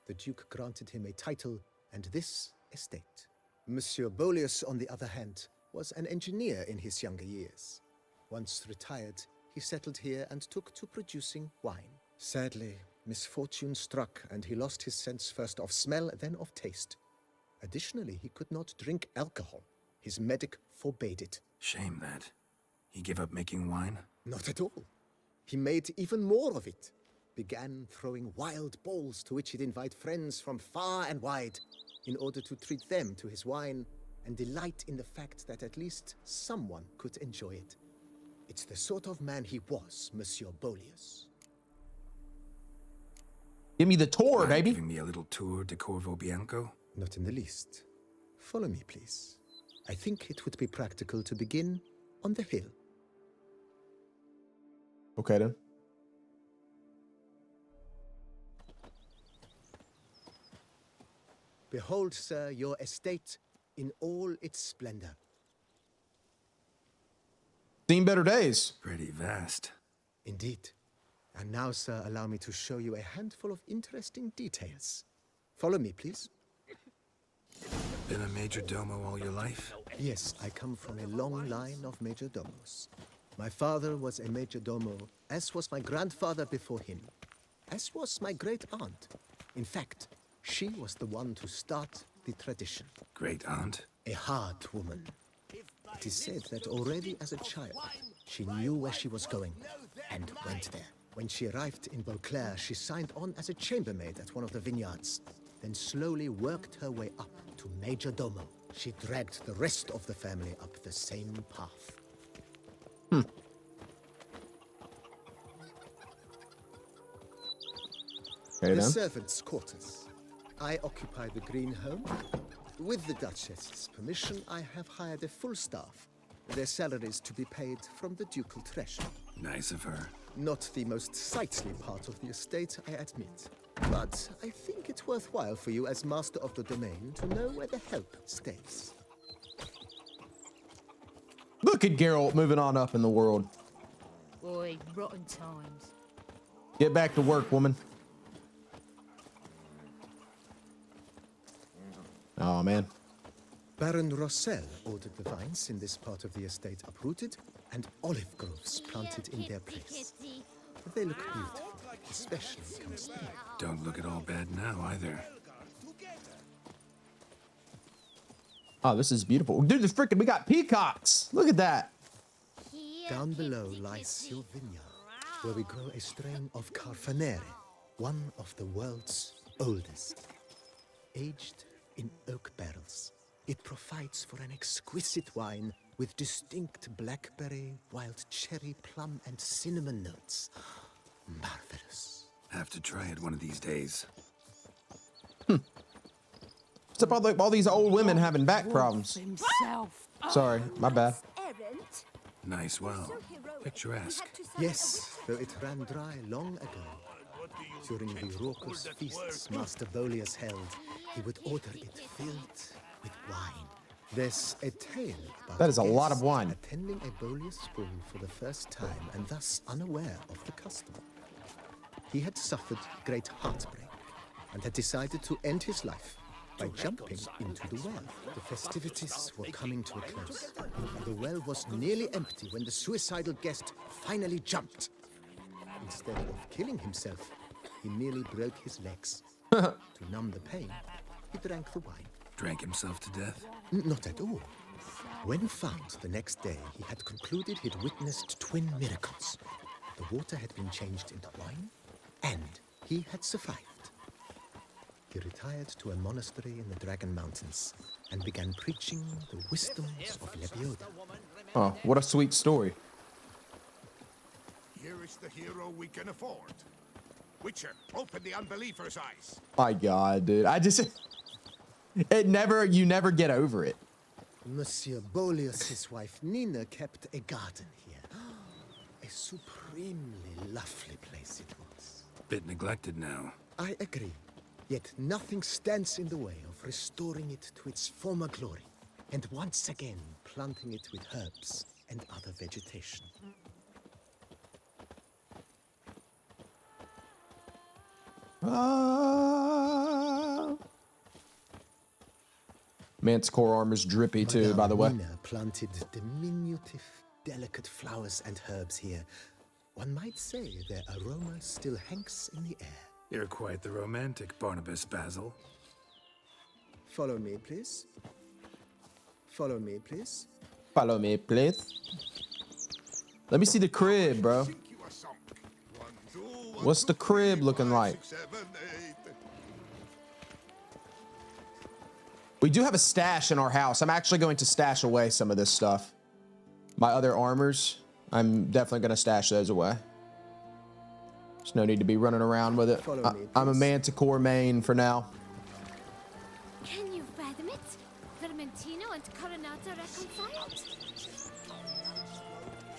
the Duke granted him a title and this estate. Monsieur Bolius, on the other hand, was an engineer in his younger years. Once retired, he settled here and took to producing wine. Sadly, misfortune struck and he lost his sense first of smell, then of taste. Additionally, he could not drink alcohol. His medic forbade it. Shame that. He gave up making wine? Not at all. He made even more of it. Began throwing wild balls to which he'd invite friends from far and wide in order to treat them to his wine and delight in the fact that at least someone could enjoy it. It's the sort of man he was, Monsieur Bolius. Give me the tour, Mind baby. Giving me a little tour de Corvo Bianco? Not in the least. Follow me, please. I think it would be practical to begin on the hill. Okay, then. Behold, sir, your estate in all its splendor. Seen better days. Pretty vast. Indeed. And now, sir, allow me to show you a handful of interesting details. Follow me, please. Been a major domo all your life? Yes, I come from a long line of major domos. My father was a major domo, as was my grandfather before him, as was my great-aunt. In fact, she was the one to start the tradition. Great aunt? A hard woman. It is said that already as a child, she knew where she was going and went there. When she arrived in Beauclair, she signed on as a chambermaid at one of the vineyards, then slowly worked her way up to Major Domo. She dragged the rest of the family up the same path. Okay, The then. servants' quarters. I occupy the green home. With the Duchess's permission, I have hired a full staff. Their salaries to be paid from the ducal treasure. Nice of her. Not the most sightly part of the estate, I admit. But I think it's worthwhile for you as master of the domain to know where the help stays. Look at Geralt moving on up in the world. Boy, rotten times. Get back to work, woman. Oh, man. Baron Rossel ordered the vines in this part of the estate uprooted and olive groves planted in their place. They look beautiful, especially come spring. Don't look at all bad now, either. Oh, this is beautiful. Dude, this freaking, we got peacocks. Look at that. Down below lies your vineyard, where we grow a strain of Carfanere, one of the world's oldest. Aged in oak barrels, it provides for an exquisite wine with distinct blackberry, wild cherry, plum, and cinnamon notes. Marvelous. Have to try it one of these days. What's up with all these old women having back problems? Himself. Sorry, my bad. Nice well. Picturesque. Yes, though it ran dry long ago. During the raucous feasts Master Bolius held, he would order it filled with wine. There's a tale about That is a lot of guests wine. attending a Bolius spoon for the first time and thus unaware of the custom. He had suffered great heartbreak and had decided to end his life by jumping into the well. The festivities were coming to a close, and the well was nearly empty when the suicidal guest finally jumped. Instead of killing himself, he merely broke his legs. To numb the pain, he drank the wine. Drank himself to death? Not at all. When found the next day, he had concluded he'd witnessed twin miracles. The water had been changed into wine, and he had survived. He retired to a monastery in the Dragon Mountains and began preaching the wisdoms of Lebioda. Oh, what a sweet story. Here is the hero we can afford. Witcher, open the unbeliever's eyes. My God, dude. You never get over it. Monsieur Bolius' wife Nina kept a garden here. A supremely lovely place it was. Bit neglected now. I agree. Yet nothing stands in the way of restoring it to its former glory, and once again planting it with herbs and other vegetation. Manticore armor's drippy too, by the way. Nina planted diminutive, delicate flowers and herbs here. One might say their aroma still hangs in the air. You're quite the romantic, Barnabas Basil. Follow me, please. Follow me, please. Follow me, please. Let me see the crib, bro. What's the crib looking like? We do have a stash in our house. I'm actually going to stash away some of this stuff. My other armors, I'm definitely going to stash those away. There's no need to be running around with it. I'm a Manticore main for now. Can you fathom it? Vermentino and Coronata reconciled?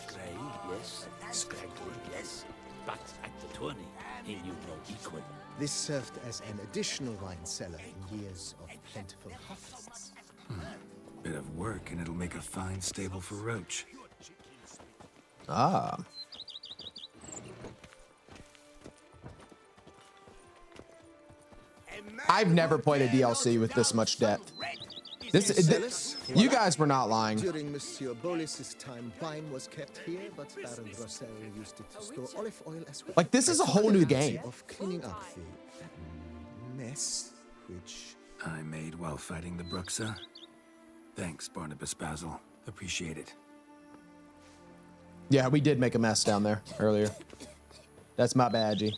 Grey, yes. Scraggly, yes. But at the tourney, he knew no equal. This served as an additional wine cellar in years of plentiful harvests. Bit of work and it'll make a fine stable for Roach. Ah. I've never played a DLC with this much depth. You guys were not lying. During Monsieur Bolis's time, wine was kept here, but Baron Rossel used it to store olive oil as well. Like, this is a whole new game. Of cleaning up the mess, which I made while fighting the Bruxa. Thanks, Barnabas Basil. Appreciate it. Yeah, we did make a mess down there earlier. That's my badgie.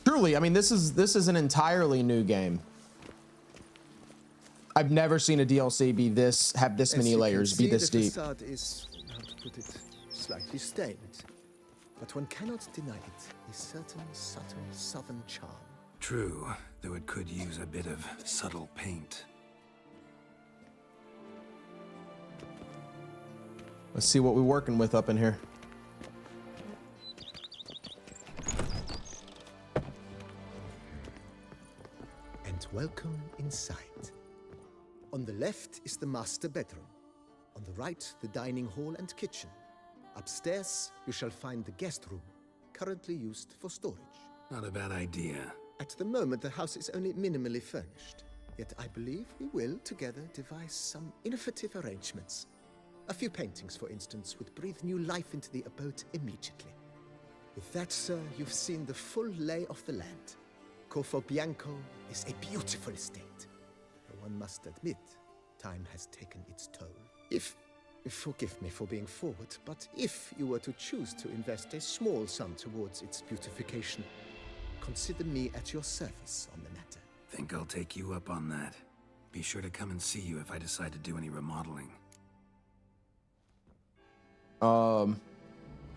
Truly, I mean, this is an entirely new game. I've never seen a DLC be have this many layers, be this deep. The facade is, how to put it, slightly stained. But one cannot deny it, a certain subtle southern charm. True, though it could use a bit of subtle paint. Let's see what we're working with up in here. And welcome inside. On the left is the master bedroom. On the right, the dining hall and kitchen. Upstairs, you shall find the guest room, currently used for storage. Not a bad idea. At the moment, the house is only minimally furnished. Yet I believe we will, together, devise some innovative arrangements. A few paintings, for instance, would breathe new life into the abode immediately. With that, sir, you've seen the full lay of the land. Corvo Bianco is a beautiful estate. Though one must admit, time has taken its toll. Forgive me for being forward, but if you were to choose to invest a small sum towards its beautification, consider me at your service on the matter. Think I'll take you up on that. Be sure to come and see you if I decide to do any remodeling.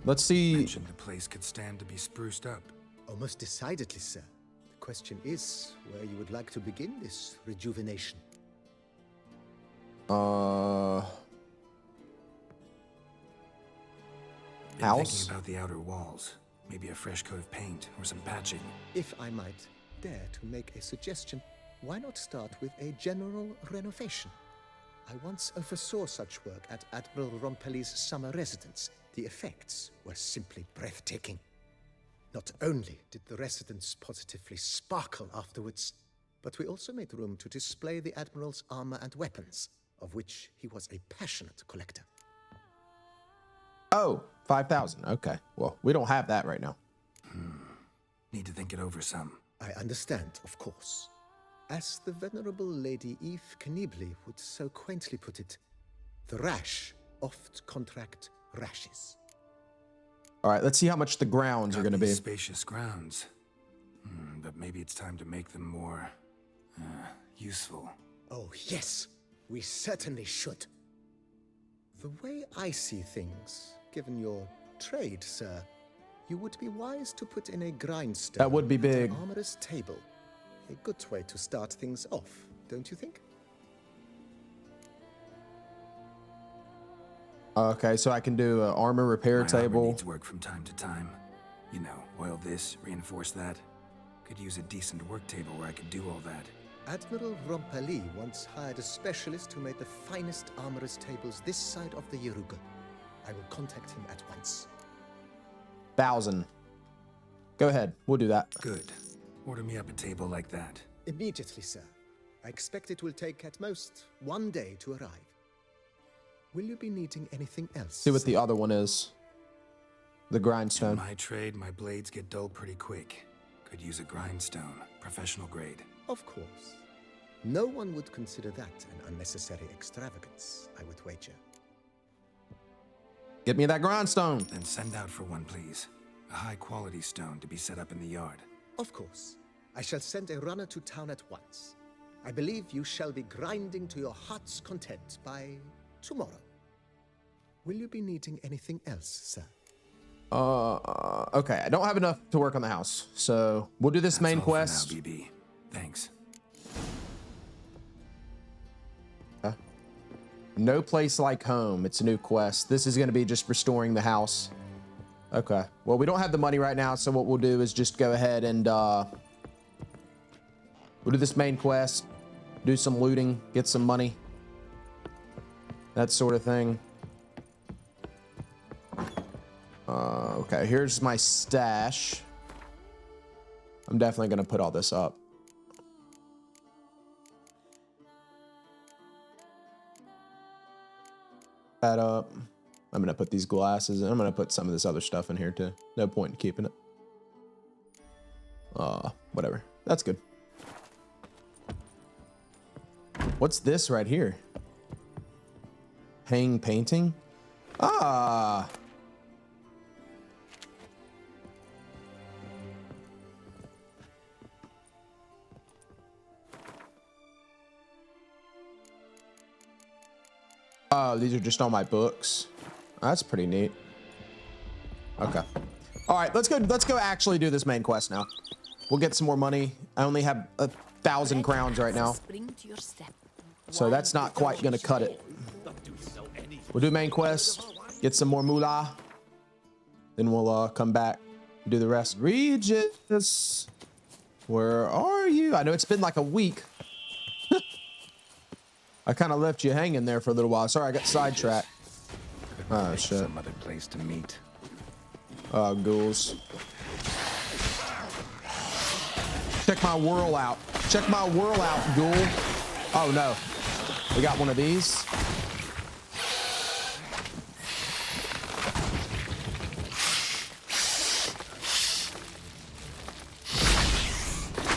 Let's see. Mentioned the place could stand to be spruced up. Oh, most decidedly, sir. The question is where you would like to begin this rejuvenation. House? Thinking about the outer walls. Maybe a fresh coat of paint or some patching. If I might dare to make a suggestion, why not start with a general renovation? I once oversaw such work at Admiral Rompelli's summer residence. The effects were simply breathtaking. Not only did the residence positively sparkle afterwards, but we also made room to display the Admiral's armor and weapons, of which he was a passionate collector. Oh, 5,000. Okay. Well, we don't have that right now. Need to think it over some. I understand, of course. As the venerable Lady Eve Knibley would so quaintly put it, the rash oft contract rashes. All right, let's see how much the grounds are going to be. Spacious grounds. But maybe it's time to make them more useful. Oh, yes. We certainly should. The way I see things, given your trade, sir, you would be wise to put in a grindstone. That would be big. An armorer's table. A good way to start things off, don't you think? Okay, so I can do an armor repair table. Needs work from time to time. You know, oil this, reinforce that. Could use a decent work table where I could do all that. Admiral Rompelli once hired a specialist who made the finest armorer's tables this side of the Yaruga. I will contact him at once. 1,000. Go ahead, we'll do that. Good. Order me up a table like that. Immediately, sir. I expect it will take at most 1 day to arrive. Will you be needing anything else? See what the other one is. The grindstone. In my trade, my blades get dull pretty quick. Could use a grindstone, professional grade. Of course. No one would consider that an unnecessary extravagance, I would wager. Get me that grindstone. Then send out for one, please. A high-quality stone to be set up in the yard. Of course. I shall send a runner to town at once. I believe you shall be grinding to your heart's content by tomorrow. Will you be needing anything else, sir? Okay, I don't have enough to work on the house, so we'll do this That's main all quest. for now, BB. Thanks. No place like home. It's a new quest. This is going to be just restoring the house. Okay. Well, we don't have the money right now, so what we'll do is just go ahead and we'll do this main quest, do some looting, get some money, that sort of thing. Okay, here's my stash. I'm definitely going to put all this up. That up. I'm gonna put these glasses and I'm gonna put some of this other stuff in here too. No point in keeping it. Whatever. That's good. What's this right here? Hang painting? Ah. Oh, these are just all my books. That's pretty neat. Okay. All right, let's go actually do this main quest now. We'll get some more money. I only have 1,000 crowns right now. So that's not quite gonna cut it. We'll do main quest, get some more moolah. Then we'll come back and do the rest. Regis, where are you? I know it's been like a week. I kind of left you hanging there for a little while. Sorry, I got sidetracked. Oh shit. Some other place to meet. Oh, ghouls. Check my whirl out. Check my whirl out, ghoul. Oh no. We got one of these.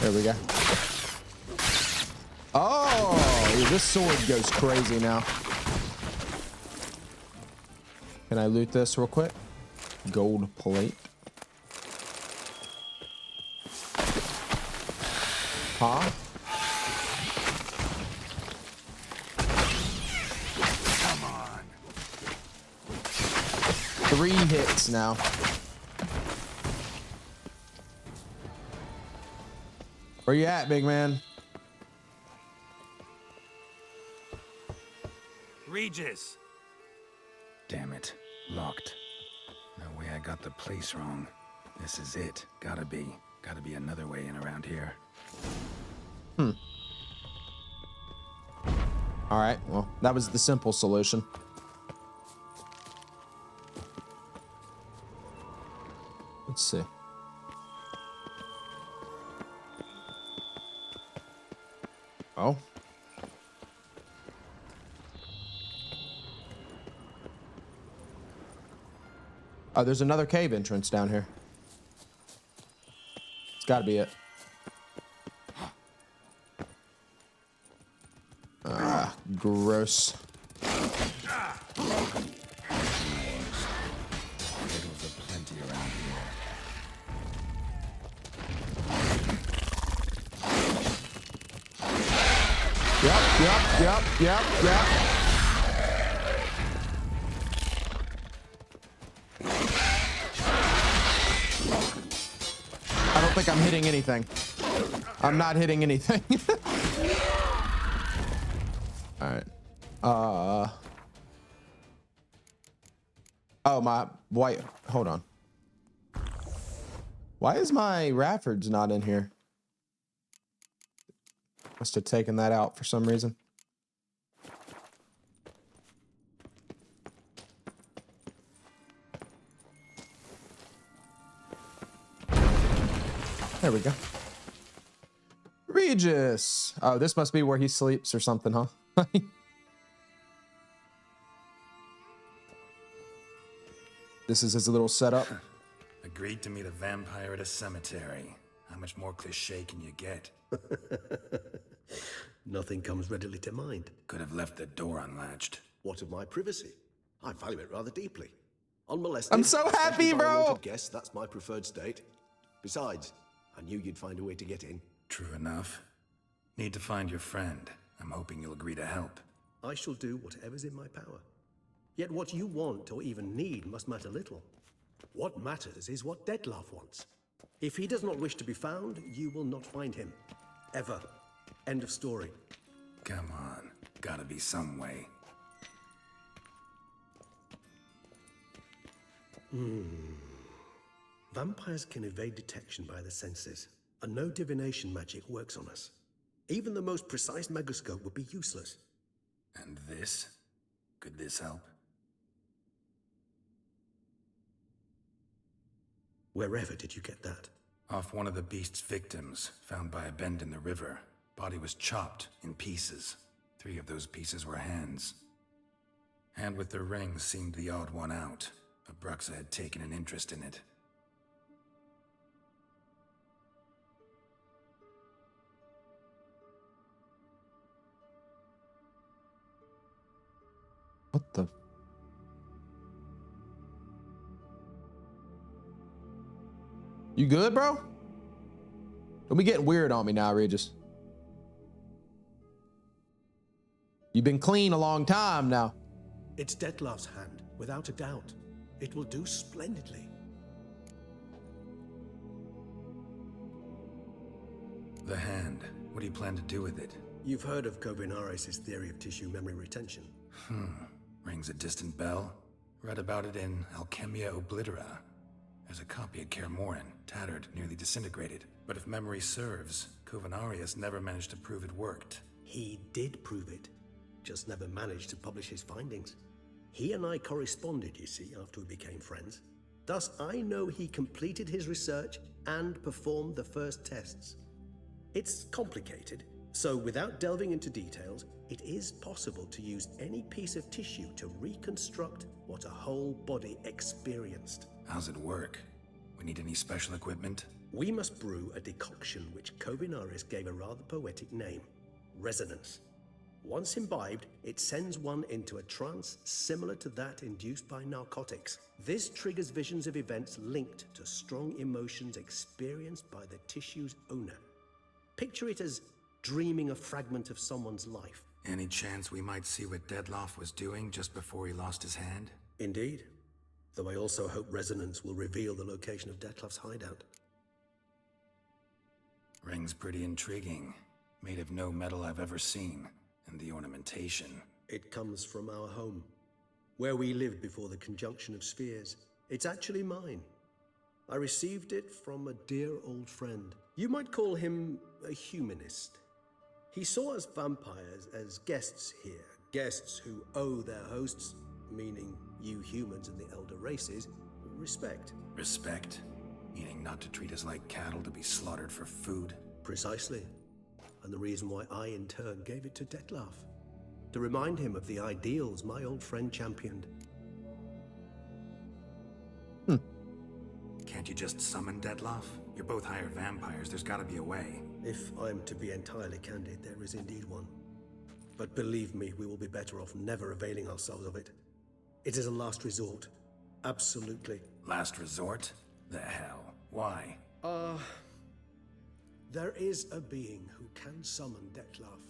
There we go. Oh, this sword goes crazy now. Can I loot this real quick? Gold plate. Huh? Come on. 3 hits now. Where you at, big man? Regis. Damn it. Locked. No way I got the place wrong. This is it. Gotta be. Gotta be another way in around here. All right, well, that was the simple solution. Let's see. Oh. Oh, there's another cave entrance down here. It's gotta be it. Ah, gross. Riddles are plenty around here. Yep. I don't think I'm hitting anything. I'm not hitting anything. All right. Oh, my white. Hold on. Why is my Rafford's not in here? Must have taken that out for some reason. There we go. Regis. Oh, this must be where he sleeps or something, huh? This is his little setup. Agreed to meet a vampire at a cemetery. How much more cliche can you get? Nothing comes readily to mind. Could have left the door unlatched. What of my privacy? I value it rather deeply. Unmolested. I'm so happy, especially by bro. unwanted guests, that's my preferred state. Besides, I knew you'd find a way to get in. True enough. Need to find your friend. I'm hoping you'll agree to help. I shall do whatever's in my power. Yet what you want or even need must matter little. What matters is what Dettlaff wants. If he does not wish to be found, you will not find him. Ever. End of story. Come on. Gotta be some way. Vampires can evade detection by the senses, and no divination magic works on us. Even the most precise megascope would be useless. And this? Could this help? Wherever did you get that? Off one of the beast's victims, found by a bend in the river. Body was chopped in pieces. 3 of those pieces were hands. Hand with the ring seemed the odd one out. Abruxa had taken an interest in it. What the? You good, bro? Don't be getting weird on me now, Regis. You've been clean a long time now. It's Dettlaff's hand, without a doubt. It will do splendidly. The hand. What do you plan to do with it? You've heard of Kovinaris' theory of tissue memory retention. Rings a distant bell. Read about it in Alchemia Oblitera. There's a copy at Kaer Morhen, tattered, nearly disintegrated. But if memory serves, Kovinaris never managed to prove it worked. He did prove it, just never managed to publish his findings. He and I corresponded, you see, after we became friends. Thus, I know he completed his research and performed the first tests. It's complicated, so without delving into details, it is possible to use any piece of tissue to reconstruct what a whole body experienced. How's it work? We need any special equipment? We must brew a decoction which Kovinaris gave a rather poetic name, resonance. Once imbibed, it sends one into a trance similar to that induced by narcotics. This triggers visions of events linked to strong emotions experienced by the tissue's owner. Picture it as dreaming a fragment of someone's life. Any chance we might see what Dettlaff was doing just before he lost his hand? Indeed. Though I also hope resonance will reveal the location of Dettlaff's hideout. Ring's pretty intriguing. Made of no metal I've ever seen. And the ornamentation. It comes from our home, where we lived before the conjunction of spheres. It's actually mine. I received it from a dear old friend. You might call him a humanist. He saw us vampires as guests here, guests who owe their hosts, meaning you humans and the elder races, respect. Respect? Meaning not to treat us like cattle to be slaughtered for food? Precisely. And the reason why I, in turn, gave it to Dettlaff. To remind him of the ideals my old friend championed. Can't you just summon Dettlaff? You're both hired vampires, there's gotta be a way. If I'm to be entirely candid, there is indeed one. But believe me, we will be better off never availing ourselves of it. It is a last resort. Absolutely. Last resort? The hell? Why? There is a being who can summon Dettlaff.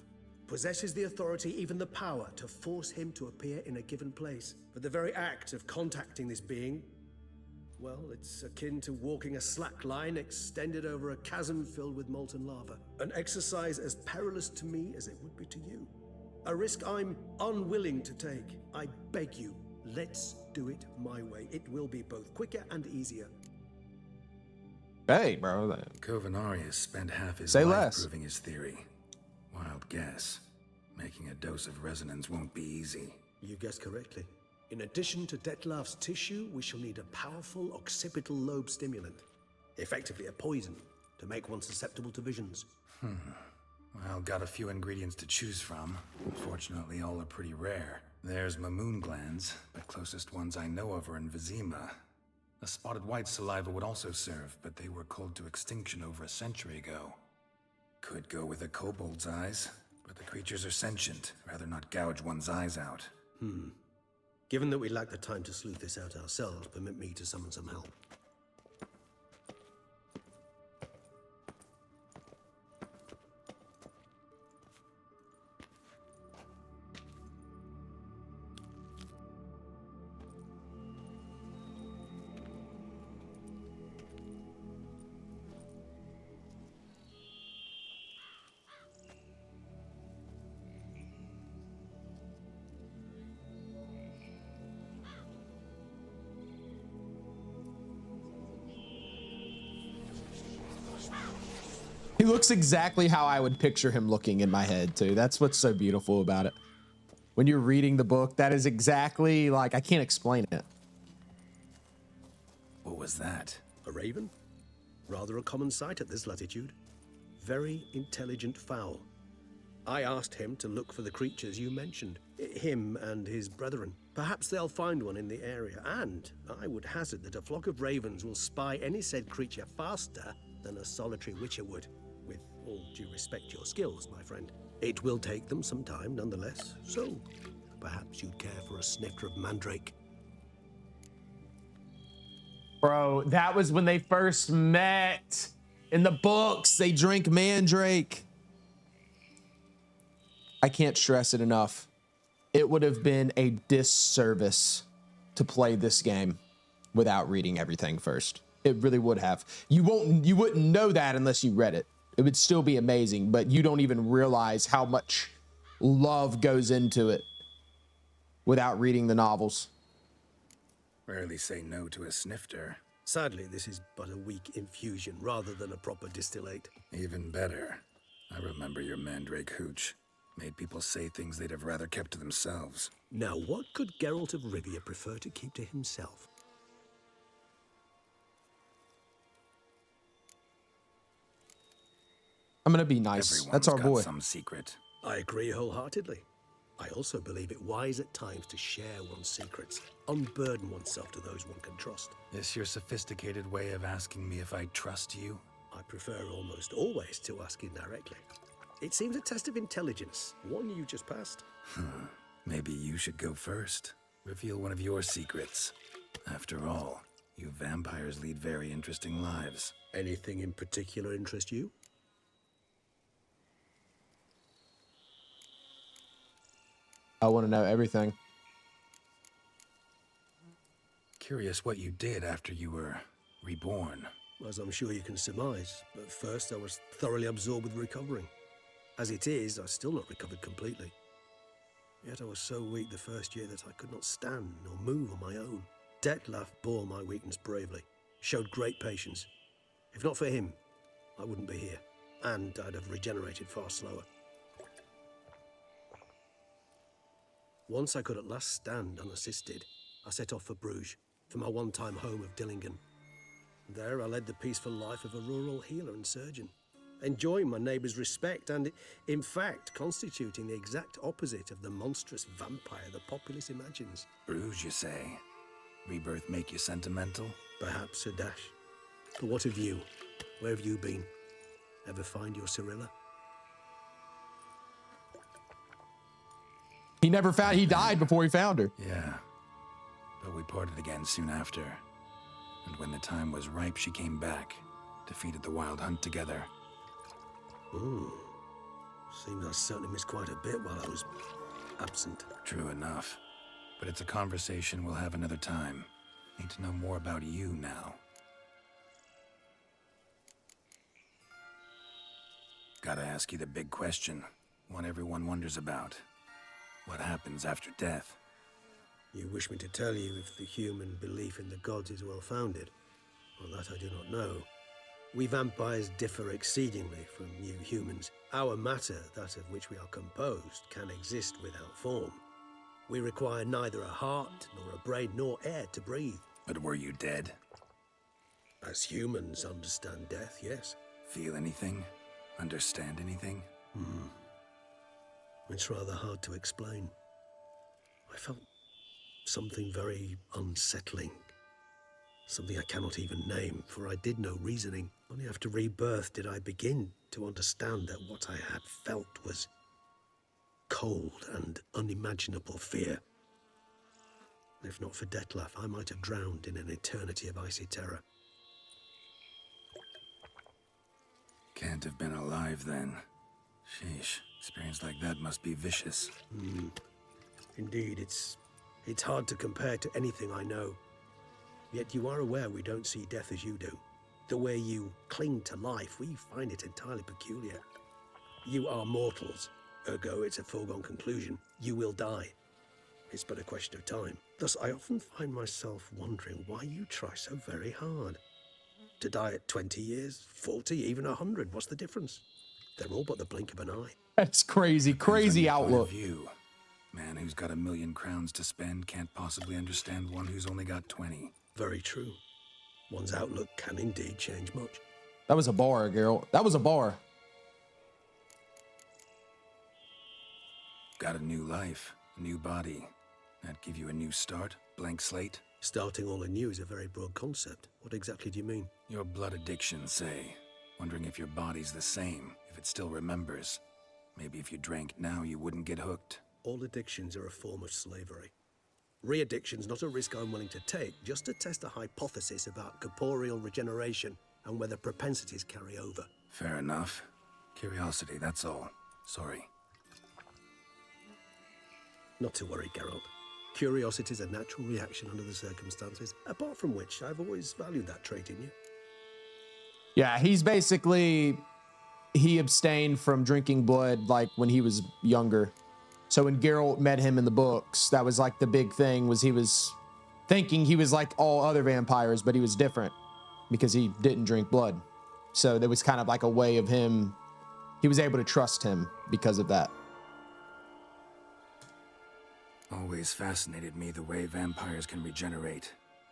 Possesses the authority, even the power, to force him to appear in a given place. But the very act of contacting this being, well, it's akin to walking a slack line extended over a chasm filled with molten lava. An exercise as perilous to me as it would be to you. A risk I'm unwilling to take. I beg you, let's do it my way. It will be both quicker and easier. Hey, bro. Kovinaris spent half his Say life less. proving his theory. Wild guess. Making a dose of resonance won't be easy. You guessed correctly. In addition to Dettlaff's tissue, we shall need a powerful occipital lobe stimulant. Effectively a poison, to make one susceptible to visions. Well, got a few ingredients to choose from. Unfortunately, all are pretty rare. There's Mamoon glands, but closest ones I know of are in Vizima. A spotted white saliva would also serve, but they were culled to extinction over a century ago. Could go with a kobold's eyes, but the creatures are sentient. Rather not gouge one's eyes out. Given that we lack the time to sleuth this out ourselves, permit me to summon some help. He looks exactly how I would picture him looking in my head, too. That's what's so beautiful about it. When you're reading the book, that is exactly like, I can't explain it. What was that? A raven? Rather a common sight at this latitude. Very intelligent fowl. I asked him to look for the creatures you mentioned. Him and his brethren. Perhaps they'll find one in the area, and I would hazard that a flock of ravens will spy any said creature faster than a solitary witcher would. With all due respect to your skills, my friend. It will take them some time nonetheless, so perhaps you'd care for a snifter of mandrake. Bro, that was when they first met. In the books, they drink mandrake. I can't stress it enough. it would have been a disservice to play this game without reading everything first. It really would have. You wouldn't know that unless you read it. It would still be amazing, but you don't even realize how much love goes into it without reading the novels. Rarely say no to a snifter. Sadly, this is but a weak infusion rather than a proper distillate. Even better. I remember your mandrake hooch. Made people say things they'd have rather kept to themselves. Now, what could Geralt of Rivia prefer to keep to himself? I'm gonna be nice. Everyone's That's our got boy. some secret. I agree wholeheartedly. I also believe it wise at times to share one's secrets, unburden oneself to those one can trust. This your sophisticated way of asking me if I trust you? I prefer almost always to ask indirectly. It seems a test of intelligence, one you just passed. Maybe you should go first. Reveal one of your secrets. After all, you vampires lead very interesting lives. Anything in particular interest you? I want to know everything. Curious what you did after you were reborn. As I'm sure you can surmise, at first I was thoroughly absorbed with recovering. As it is, I've still not recovered completely. Yet I was so weak the first year that I could not stand nor move on my own. Detlef bore my weakness bravely, showed great patience. If not for him, I wouldn't be here, and I'd have regenerated far slower. Once I could at last stand unassisted, I set off for Bruges, for my one-time home of Dillingen. There I led the peaceful life of a rural healer and surgeon, enjoying my neighbours' respect and, in fact, constituting the exact opposite of the monstrous vampire the populace imagines. Bruges, you say? Rebirth make you sentimental? Perhaps a dash. But what of you? Where have you been? Ever find your Cyrilla? He never found, he died before he found her. Yeah, but we parted again soon after. And when the time was ripe, she came back, defeated the Wild Hunt together. Ooh, seems I certainly missed quite a bit while I was absent. True enough, but it's a conversation we'll have another time. Need to know more about you now. Gotta ask you the big question, one everyone wonders about. What happens after death? You wish me to tell you if the human belief in the gods is well-founded? Well, that I do not know. We vampires differ exceedingly from you humans. Our matter, that of which we are composed, can exist without form. We require neither a heart, nor a brain, nor air to breathe. But were you dead? As humans understand death, yes. Feel anything? Understand anything? It's rather hard to explain. I felt something very unsettling. Something I cannot even name, for I did no reasoning. Only after rebirth did I begin to understand that what I had felt was cold and unimaginable fear. If not for Detlef, I might have drowned in an eternity of icy terror. Can't have been alive then. Sheesh, experience like that must be vicious. Indeed, it's hard to compare to anything I know. Yet you are aware we don't see death as you do. The way you cling to life, we find it entirely peculiar. You are mortals, ergo it's a foregone conclusion. You will die. It's but a question of time. Thus, I often find myself wondering why you try so very hard. To die at 20 years, 40, even 100, what's the difference? They're all but the blink of an eye. That's crazy, crazy outlook. View. Man who's got 1,000,000 crowns to spend can't possibly understand one who's only got 20. Very true. One's outlook can indeed change much. That was a bar, girl. That was a bar. Got a new life, a new body. That give you a new start, blank slate? Starting all anew is a very broad concept. What exactly do you mean? Your blood addiction, say. Wondering if your body's the same, if it still remembers. Maybe if you drank now, you wouldn't get hooked. All addictions are a form of slavery. Re-addiction's not a risk I'm willing to take, just to test a hypothesis about corporeal regeneration and whether propensities carry over. Fair enough. Curiosity, that's all. Sorry. Not to worry, Geralt. Curiosity is a natural reaction under the circumstances, apart from which I've always valued that trait in you. Yeah, he's basically, he abstained from drinking blood like when he was younger. So when Geralt met him in the books, that was like the big thing, was he was thinking he was like all other vampires, but he was different because he didn't drink blood. So there was kind of like a way of him, he was able to trust him because of that. Always fascinated me the way vampires can regenerate.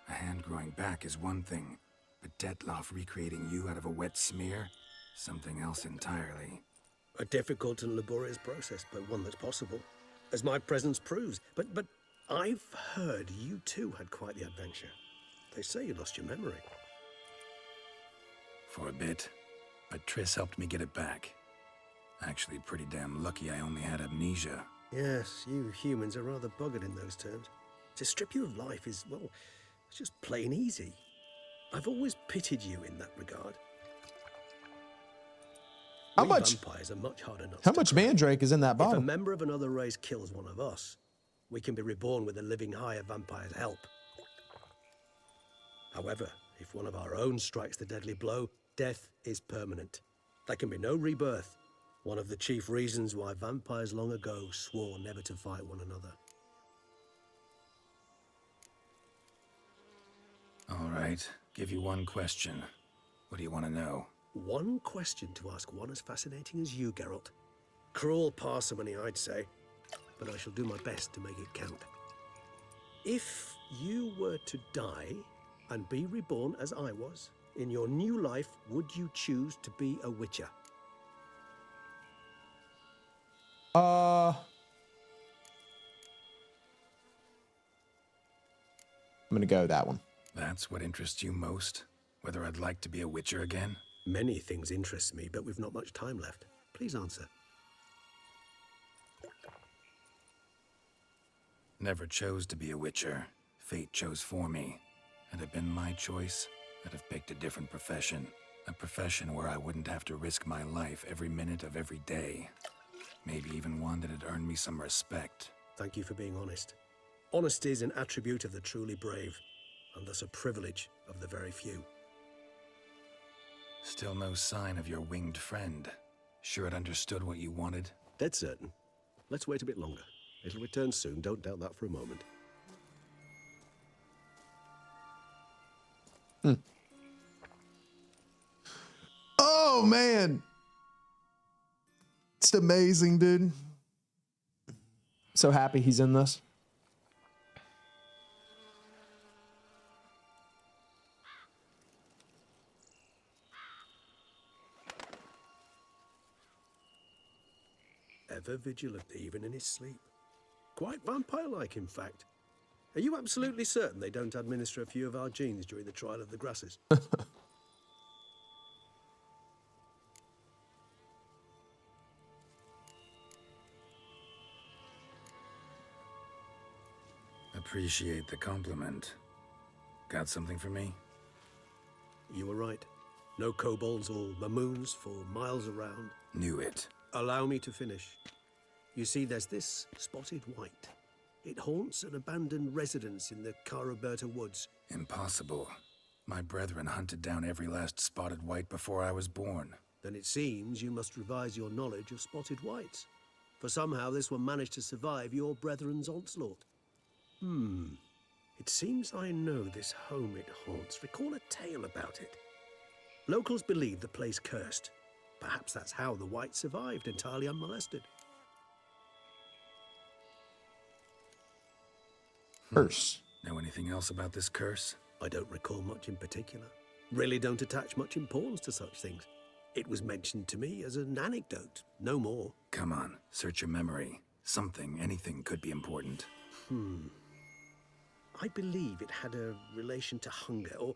A hand growing back is one thing, but Detloff recreating you out of a wet smear? Something else entirely. A difficult and laborious process, but one that's possible, as my presence proves. But I've heard you too had quite the adventure. They say you lost your memory. For a bit, but Triss helped me get it back. Actually, pretty damn lucky I only had amnesia. Yes, you humans are rather buggered in those terms. To strip you of life is, well, it's just plain easy. I've always pitied you in that regard. How We much? vampires are much harder nuts How to much crack. mandrake is in that If a bottle? member of another race kills one of us, we can be reborn with a living higher vampire's help. However, if one of our own strikes the deadly blow, death is permanent. There can be no rebirth. One of the chief reasons why vampires long ago swore never to fight one another. All right, give you one question. What do you want to know? One question to ask one as fascinating as you, Geralt. Cruel parsimony, I'd say, but I shall do my best to make it count. If you were to die and be reborn as I was, in your new life, would you choose to be a witcher? I'm gonna go that one. That's what interests you most? Whether I'd like to be a witcher again? Many things interest me, but we've not much time left. Please answer. Never chose to be a witcher. Fate chose for me. Had it been my choice, I'd have picked a different profession. A profession where I wouldn't have to risk my life every minute of every day. Maybe even one that had earned me some respect. Thank you for being honest. Honesty is an attribute of the truly brave, and thus a privilege of the very few. Still no sign of your winged friend. Sure it understood what you wanted? Dead certain. Let's wait a bit longer. It'll return soon, don't doubt that for a moment. Oh man, it's amazing, dude. So happy he's in this. Ever vigilant, even in his sleep. Quite vampire-like, in fact. Are you absolutely certain they don't administer a few of our genes during the trial of the grasses? Appreciate the compliment. Got something for me? You were right. No kobolds or mamoons for miles around. Knew it. Allow me to finish. You see, there's this spotted white. It haunts an abandoned residence in the Caraberta woods. Impossible. My brethren hunted down every last spotted white before I was born. Then it seems you must revise your knowledge of spotted whites. For somehow this one managed to survive your brethren's onslaught. It seems I know this home it haunts. Recall a tale about it. Locals believe the place cursed. Perhaps that's how the white survived entirely unmolested. Curse. Know anything else about this curse? I don't recall much in particular. Really don't attach much importance to such things. It was mentioned to me as an anecdote, no more. Come on, search your memory. Something, anything could be important. I believe it had a relation to hunger, or,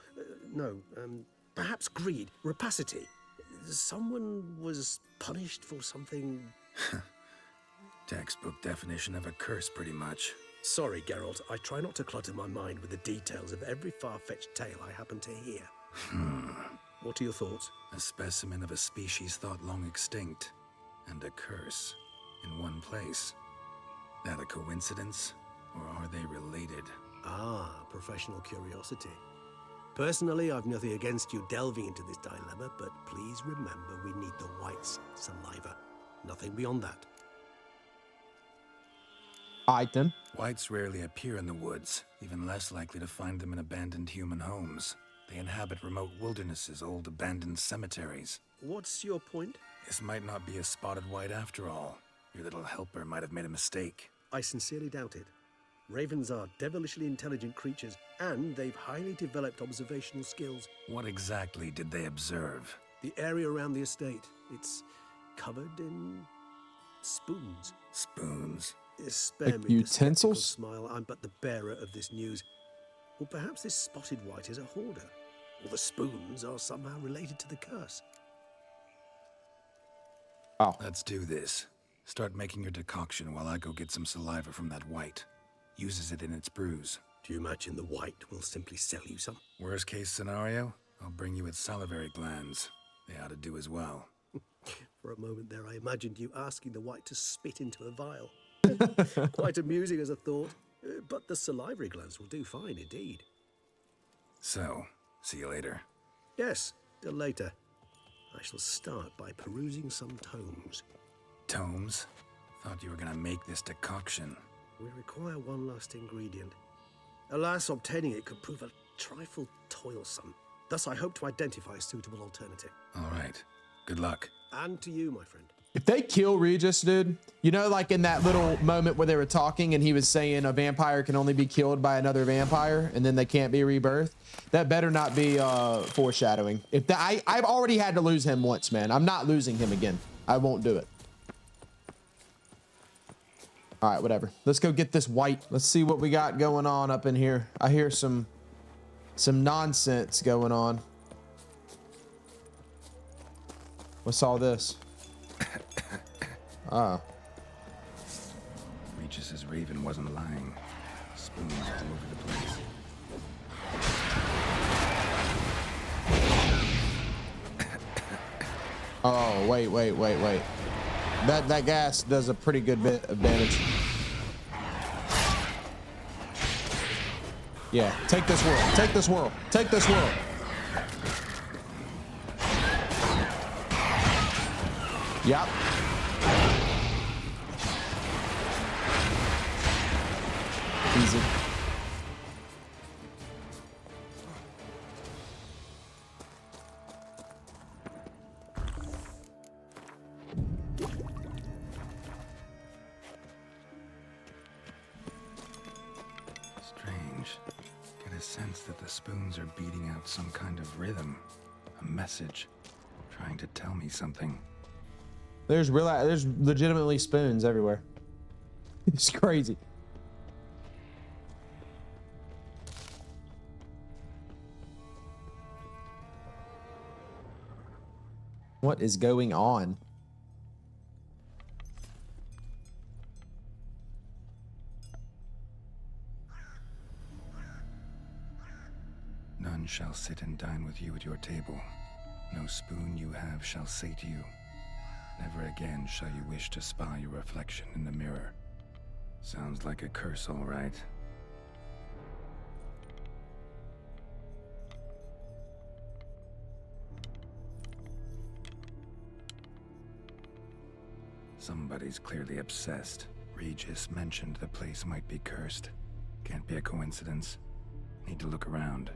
perhaps greed, rapacity. Someone was punished for something... Textbook definition of a curse, pretty much. Sorry, Geralt, I try not to clutter my mind with the details of every far-fetched tale I happen to hear. What are your thoughts? A specimen of a species thought long extinct, and a curse in one place. That a coincidence? Or are they related? Ah, professional curiosity. Personally, I've nothing against you delving into this dilemma, but please remember we need the white's saliva. Nothing beyond that. Alright then. Whites rarely appear in the woods, even less likely to find them in abandoned human homes. They inhabit remote wildernesses, old abandoned cemeteries. What's your point? This might not be a spotted white after all. Your little helper might have made a mistake. I sincerely doubt it. Ravens are devilishly intelligent creatures, and they've highly developed observational skills. What exactly did they observe? The area around the estate. It's covered in spoons. Spoons? Spare Like me utensils? the skeptical smile. I'm but the bearer of this news. Or perhaps this spotted white is a hoarder. Or the spoons are somehow related to the curse. Oh. Let's do this. Start making your decoction while I go get some saliva from that white. Uses it in its brews. Do you imagine the white will simply sell you some? Worst case scenario, I'll bring you its salivary glands. They ought to do as well. For a moment there, I imagined you asking the white to spit into a vial. Quite amusing as a thought, but the salivary glands will do fine indeed. So, see you later. Yes, till later. I shall start by perusing some tomes. Tomes? Thought you were gonna make this decoction. We require one last ingredient. Alas, obtaining it could prove a trifle toilsome. Thus, I hope to identify a suitable alternative. All right. Good luck. And to you, my friend. If they kill Regis, dude, you know, like in that little moment where they were talking and he was saying a vampire can only be killed by another vampire and then they can't be rebirthed, that better not be foreshadowing. If that, I've already had to lose him once, man. I'm not losing him again. I won't do it. All right, whatever. Let's go get this white. Let's see what we got going on up in here. I hear some nonsense going on. What's all this? Oh. Regis's raven wasn't lying. Spoons all over the place. Oh, wait. That gas does a pretty good bit of damage. Yeah, take this world. Take this world. Take this world. Yep. Easy. Strange. Get a sense that the spoons are beating out some kind of rhythm. A message. Trying to tell me something. There's legitimately spoons everywhere. It's crazy. What is going on? None shall sit and dine with you at your table. No spoon you have shall say to you, never again shall you wish to spy your reflection in the mirror. Sounds like a curse, all right. Somebody's clearly obsessed. Regis mentioned the place might be cursed. Can't be a coincidence. Need to look around.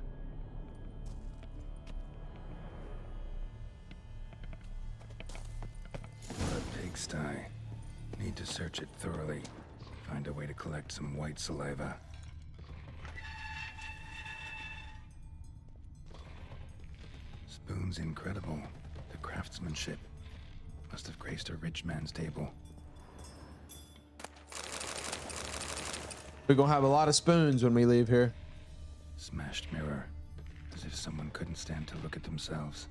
A pigsty. Need to search it thoroughly. Find a way to collect some white saliva. Spoon's incredible. The craftsmanship. Must have graced a rich man's table. We're gonna have a lot of spoons when we leave here. Smashed mirror. As if someone couldn't stand to look at themselves.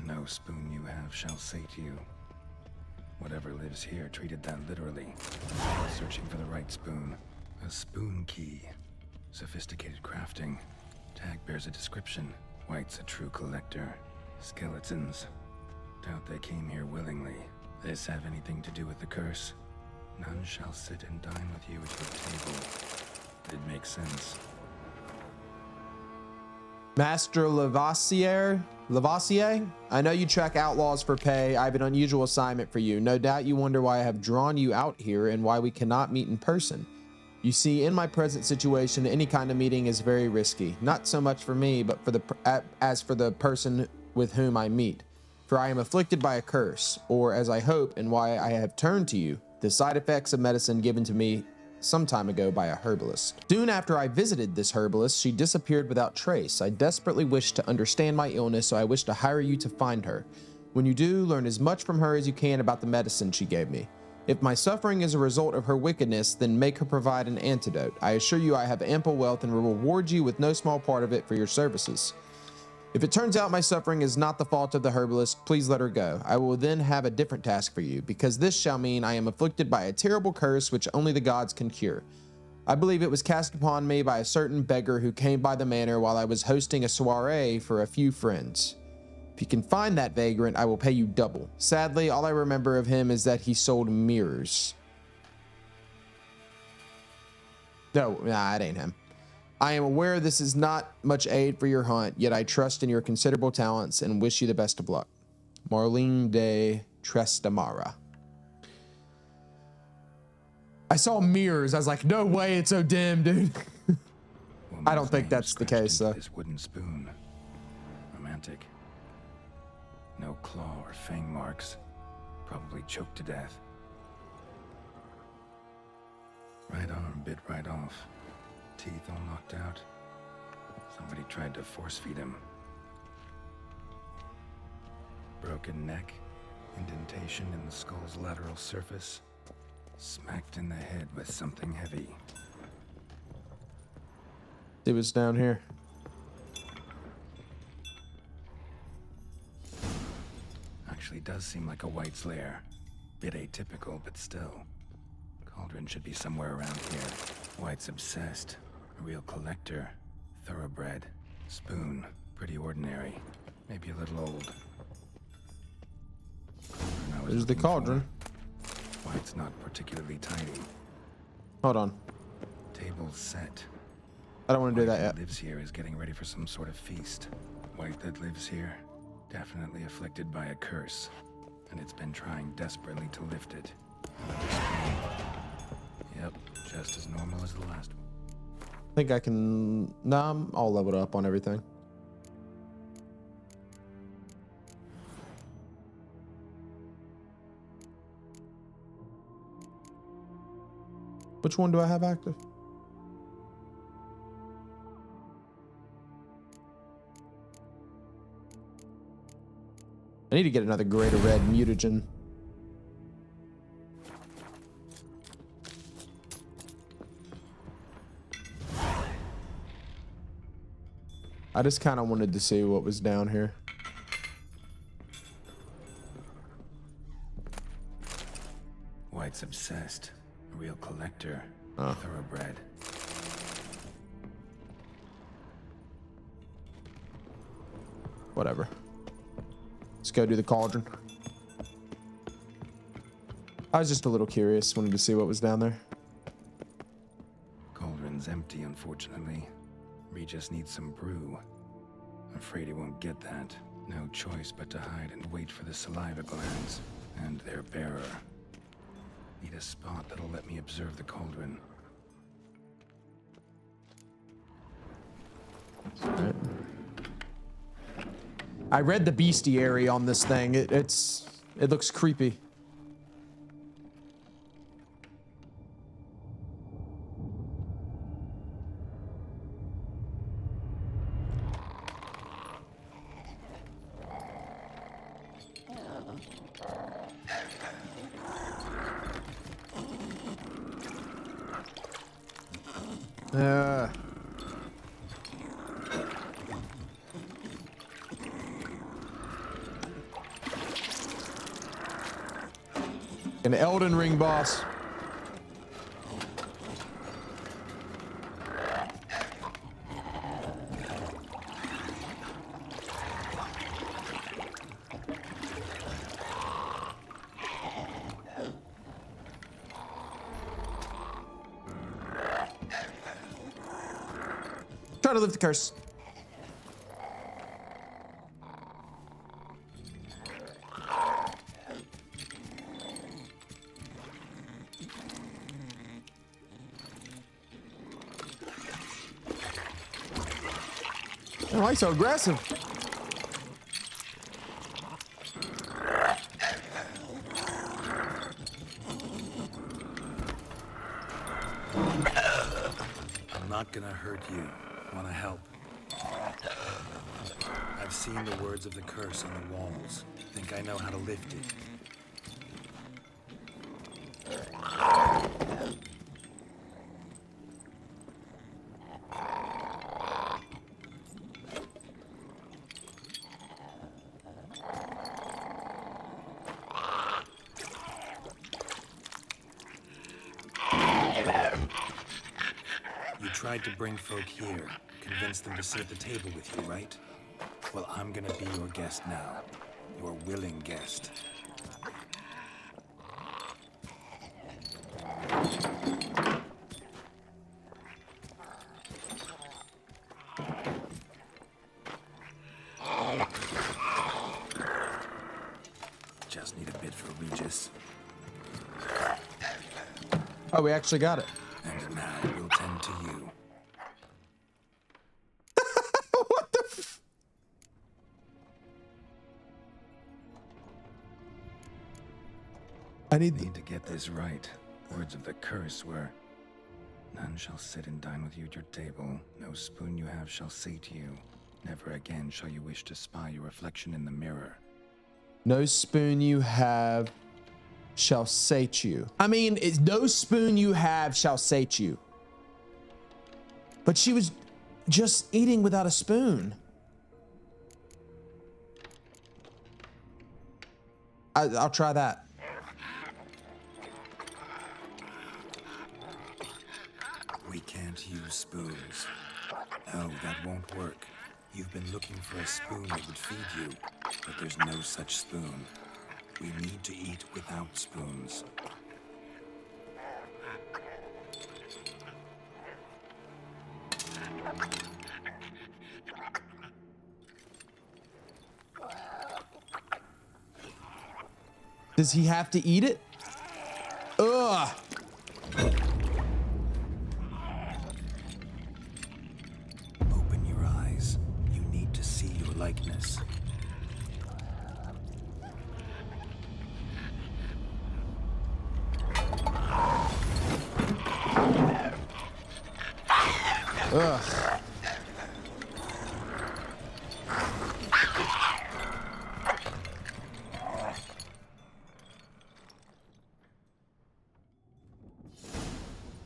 No spoon you have shall say to you. Whatever lives here treated that literally. Searching for the right spoon. A spoon key. Sophisticated crafting. Tag bears a description. White's a true collector. Skeletons. Doubt they came here willingly. This have anything to do with the curse? None shall sit and dine with you at your table. It makes sense. Master Lavoisier? I know you track outlaws for pay. I have an unusual assignment for you. No doubt you wonder why I have drawn you out here and why we cannot meet in person. You see, in my present situation, any kind of meeting is very risky. Not so much for me, but as for the person with whom I meet. For I am afflicted by a curse, or as I hope, and why I have turned to you, the side effects of medicine given to me some time ago by a herbalist. Soon after I visited this herbalist, she disappeared without trace. I desperately wish to understand my illness, so I wish to hire you to find her. When you do, learn as much from her as you can about the medicine she gave me. If my suffering is a result of her wickedness, then make her provide an antidote. I assure you I have ample wealth and will reward you with no small part of it for your services. If it turns out my suffering is not the fault of the herbalist, please let her go. I will then have a different task for you, because this shall mean I am afflicted by a terrible curse which only the gods can cure. I believe it was cast upon me by a certain beggar who came by the manor while I was hosting a soiree for a few friends. If you can find that vagrant, I will pay you double. Sadly, all I remember of him is that he sold mirrors. No, nah, it ain't him. I am aware this is not much aid for your hunt, yet I trust in your considerable talents and wish you the best of luck. Marlene de Trestamara. I saw mirrors. I was like, no way, it's so dim, dude. I don't think that's the case, though. This wooden spoon. Romantic. No claw or fang marks. Probably choked to death. Right arm bit right off. Teeth all knocked out. Somebody tried to force feed him. Broken neck, indentation in the skull's lateral surface, smacked in the head with something heavy. It was down here. Actually does seem like a White's lair. Bit atypical, but still. Cauldron should be somewhere around here. White's obsessed. A real collector. Thoroughbred. Spoon. Pretty ordinary. Maybe a little old. There's the cauldron. White's not particularly tidy. Hold on. Table's set. I don't want to do that White yet. that lives here is getting ready for some sort of feast. White that lives here, definitely afflicted by a curse. And it's been trying desperately to lift it. Yep, just as normal as the last one. I think I can... Nah, I'm all leveled up on everything. Which one do I have active? I need to get another greater red mutagen. I just kind of wanted to see what was down here. White's obsessed. A real collector. Oh. Thoroughbred. Whatever. Let's go do the cauldron. I was just a little curious, wanted to see what was down there. Cauldron's empty, unfortunately. Regis needs some brew. Afraid he won't get that. No choice but to hide and wait for the saliva glands and their bearer. Need a spot that'll let me observe the cauldron. Right. I read the bestiary on this thing. It looks creepy. An Elden Ring boss. Try to lift the curse. Oh, why so aggressive? I'm not gonna hurt you. Wanna help? I've seen the words of the curse on the walls. Think I know how to lift it. You tried to bring folk here, convince them to sit at the table with you, right? Well, I'm gonna be your guest now. Your willing guest. Just need a bit for Regis. Oh, we actually got it. And now we'll tend to you. What the f— I need to get this right. Words of the curse were, none shall sit and dine with you at your table. No spoon you have shall sate you. Never again shall you wish to spy your reflection in the mirror. no spoon you have shall sate you. I mean, it's no spoon you have shall sate you. But she was just eating without a spoon. I'll try that. We can't use spoons. No, that won't work. You've been looking for a spoon that would feed you, but there's no such spoon. We need to eat without spoons. Does he have to eat it? Ugh. Open your eyes. You need to see your likeness. Ugh.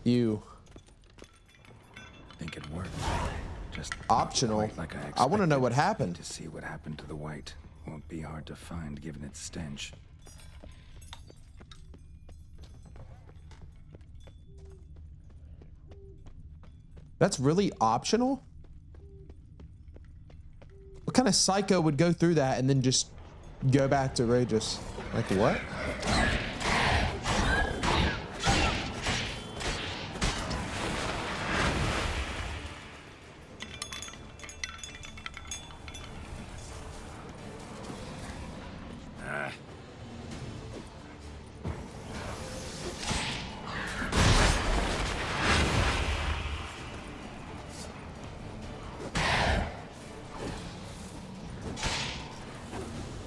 You. Think it worked. Just optional. like I want to know what expected. happened. To see what happened to the white won't be hard to find given its stench. That's really optional? What kind of psycho would go through that and then just go back to Regis? Like what?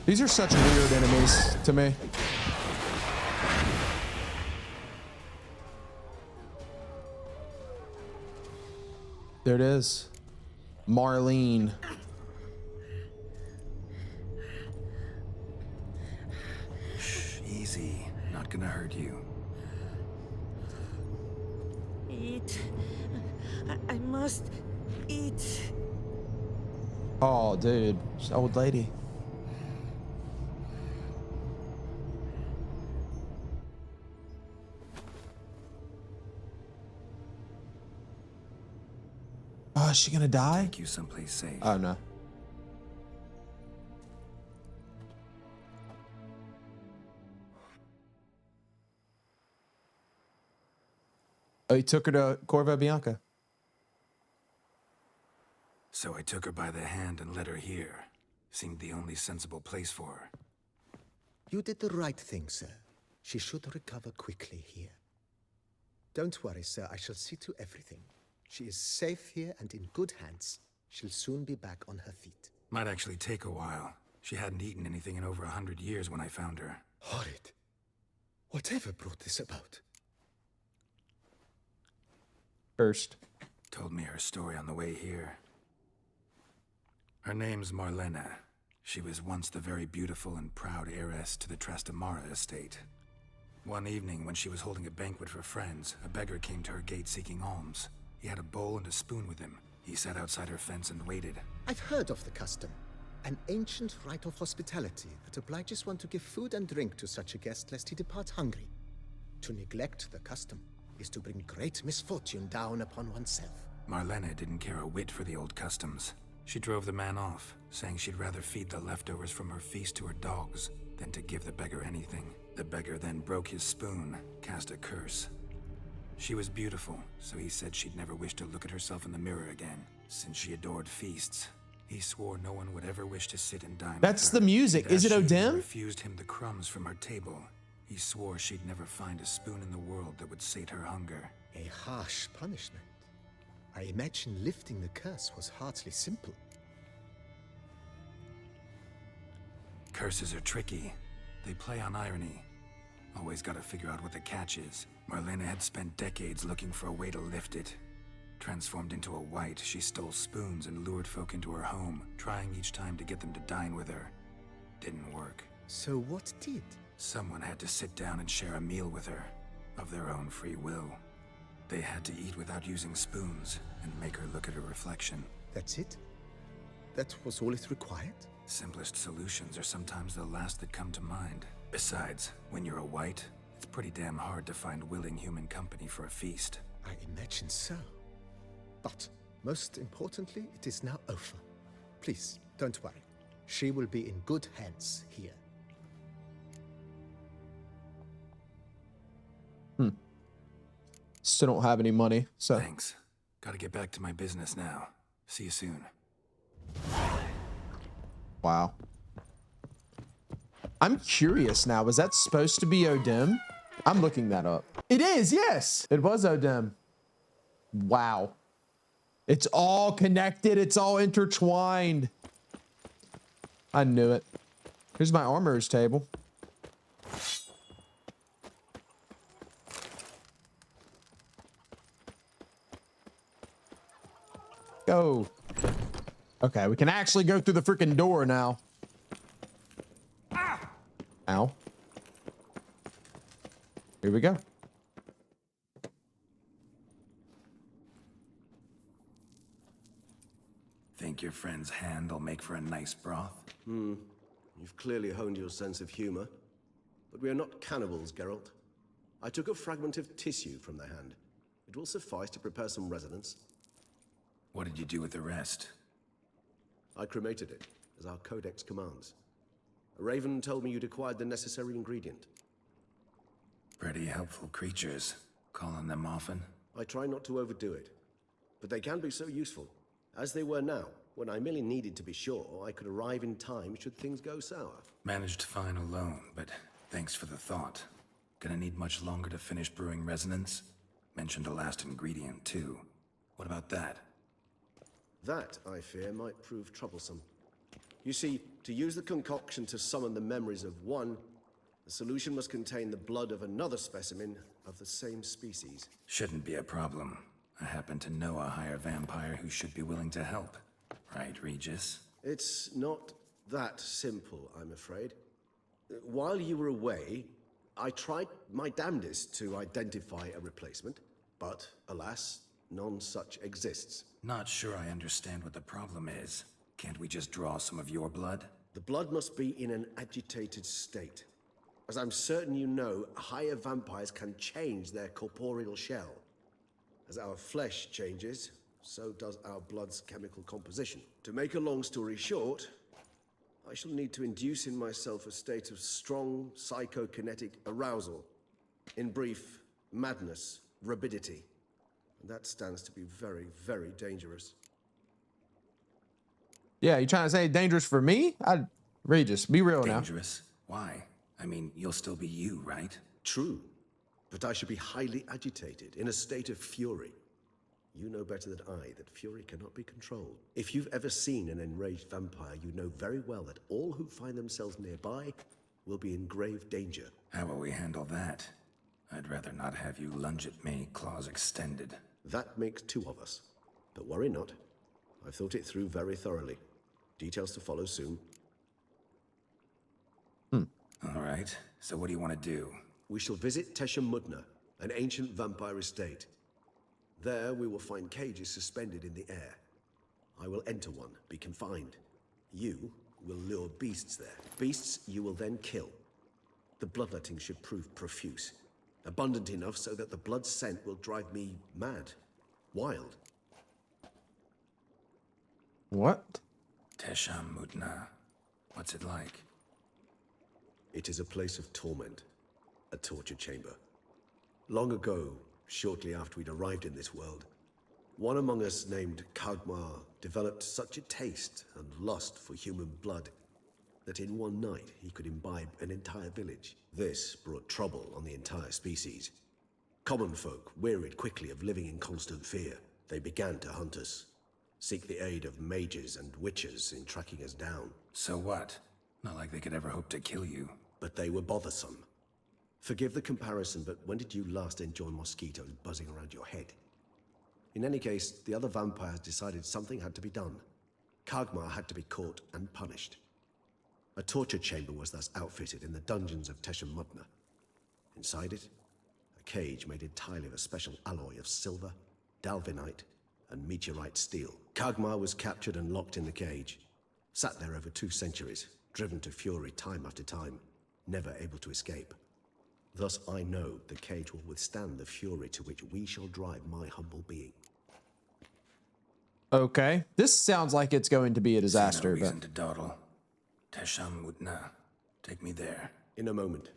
These are such weird enemies to me. There it is. Marlene. Shh, easy. Not gonna hurt you. Eat. I must eat. Oh, dude. She's an old lady. Oh, is she gonna die? Take you someplace safe. Oh, no. Oh, he took her to Corvo Bianco. So I took her by the hand and led her here. Seemed the only sensible place for her. You did the right thing, sir. She should recover quickly here. Don't worry, sir. I shall see to everything. She is safe here and in good hands. She'll soon be back on her feet. Might actually take a while. She hadn't eaten anything in over 100 years when I found her. Horrid. Whatever brought this about? First. Told me her story on the way here. Her name's Marlena. She was once the very beautiful and proud heiress to the Trastamara estate. One evening, when she was holding a banquet for friends, a beggar came to her gate seeking alms. He had a bowl and a spoon with him. He sat outside her fence and waited. I've heard of the custom. An ancient rite of hospitality that obliges one to give food and drink to such a guest lest he depart hungry. To neglect the custom is to bring great misfortune down upon oneself. Marlena didn't care a whit for the old customs. She drove the man off, saying she'd rather feed the leftovers from her feast to her dogs than to give the beggar anything. The beggar then broke his spoon, cast a curse. She was beautiful, so he said she'd never wish to look at herself in the mirror again. Since she adored feasts, he swore no one would ever wish to sit and dine That's with her. the music. Is it Odem? Refused him the crumbs from her table. He swore she'd never find a spoon in the world that would sate her hunger. A harsh punishment. I imagine lifting the curse was hardly simple. Curses are tricky. They play on irony. Always gotta figure out what the catch is. Marlena had spent decades looking for a way to lift it. Transformed into a wight, she stole spoons and lured folk into her home, trying each time to get them to dine with her. Didn't work. So what did? Someone had to sit down and share a meal with her, of their own free will. They had to eat without using spoons, and make her look at her reflection. That's it? That was all it required? Simplest solutions are sometimes the last that come to mind. Besides, when you're a wight, it's pretty damn hard to find willing human company for a feast. I imagine so. But, most importantly, it is now over. Please, don't worry. She will be in good hands here. Still don't have any money, so. Thanks. Gotta get back to my business now. See you soon. Wow. I'm curious now. Was that supposed to be Odem? I'm looking that up. It is, yes. It was Odem. Wow. It's all connected. It's all intertwined. I knew it. Here's my armorer's table. Go. Okay, we can actually go through the freaking door now. Ow. Here we go. Think your friend's hand will make for a nice broth? You've clearly honed your sense of humor. But we are not cannibals, Geralt. I took a fragment of tissue from their hand. It will suffice to prepare some resonance. What did you do with the rest? I cremated it, as our codex commands. A raven told me you'd acquired the necessary ingredient. Pretty helpful creatures. Call on them often? I try not to overdo it, but they can be so useful, as they were now, when I merely needed to be sure I could arrive in time should things go sour. Managed fine alone, but thanks for the thought. Gonna need much longer to finish brewing resonance? Mentioned the last ingredient, too. What about that? That, I fear, might prove troublesome. You see, to use the concoction to summon the memories of one, the solution must contain the blood of another specimen of the same species. Shouldn't be a problem. I happen to know a higher vampire who should be willing to help. Right, Regis? It's not that simple, I'm afraid. While you were away, I tried my damnedest to identify a replacement, but alas, none such exists. Not sure I understand what the problem is. Can't we just draw some of your blood? The blood must be in an agitated state. As I'm certain you know, higher vampires can change their corporeal shell. As our flesh changes, so does our blood's chemical composition. To make a long story short, I shall need to induce in myself a state of strong psychokinetic arousal. In brief, madness, rabidity. And that stands to be very, very dangerous. Yeah, you trying to say dangerous for me? Regis, be real now. Dangerous? Why? I mean, you'll still be you, right? True, but I should be highly agitated, in a state of fury. You know better than I that fury cannot be controlled. If you've ever seen an enraged vampire, you know very well that all who find themselves nearby will be in grave danger. How will we handle that? I'd rather not have you lunge at me, claws extended. That makes two of us. But worry not. I've thought it through very thoroughly. Details to follow soon. All right, so what do you want to do? We shall visit Tesha Mudna, an ancient vampire estate. There we will find cages suspended in the air. I will enter one, be confined. You will lure beasts there. Beasts you will then kill. The bloodletting should prove profuse. Abundant enough so that the blood scent will drive me mad. Wild. What? Tesha Mudna. What's it like? It is a place of torment. A torture chamber. Long ago, shortly after we'd arrived in this world, one among us named Kagmar developed such a taste and lust for human blood that in one night he could imbibe an entire village. This brought trouble on the entire species. Common folk wearied quickly of living in constant fear. They began to hunt us, seek the aid of mages and witches in tracking us down. So what? Not like they could ever hope to kill you. But they were bothersome. Forgive the comparison, but when did you last enjoy mosquitoes buzzing around your head? In any case, the other vampires decided something had to be done. Kagmar had to be caught and punished. A torture chamber was thus outfitted in the dungeons of Tesha Mudna. Inside it, a cage made entirely of a special alloy of silver, dalvinite, and meteorite steel. Kagmar was captured and locked in the cage. Sat there over 2 centuries, driven to fury time after time, never able to escape. Thus I know the cage will withstand the fury to which we shall drive my humble being. Okay, this sounds like it's going to be a disaster. No reason to dawdle. Tesha Mudna, take me there. In a moment.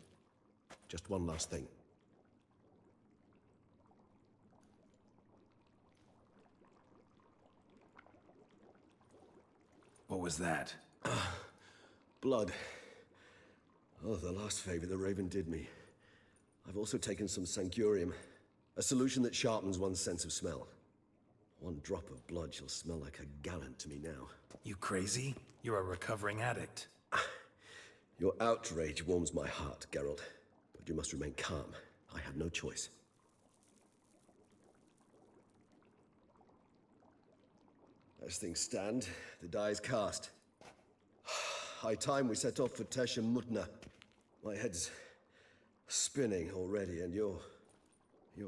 Just one last thing. What was that? Blood. Oh, the last favor the Raven did me. I've also taken some Sancurium, a solution that sharpens one's sense of smell. One drop of blood shall smell like a gallon to me now. You crazy? You're a recovering addict. Your outrage warms my heart, Geralt. But you must remain calm. I have no choice. As things stand, the die is cast. High time we set off for Tesha Mudna. My head's spinning already, and you're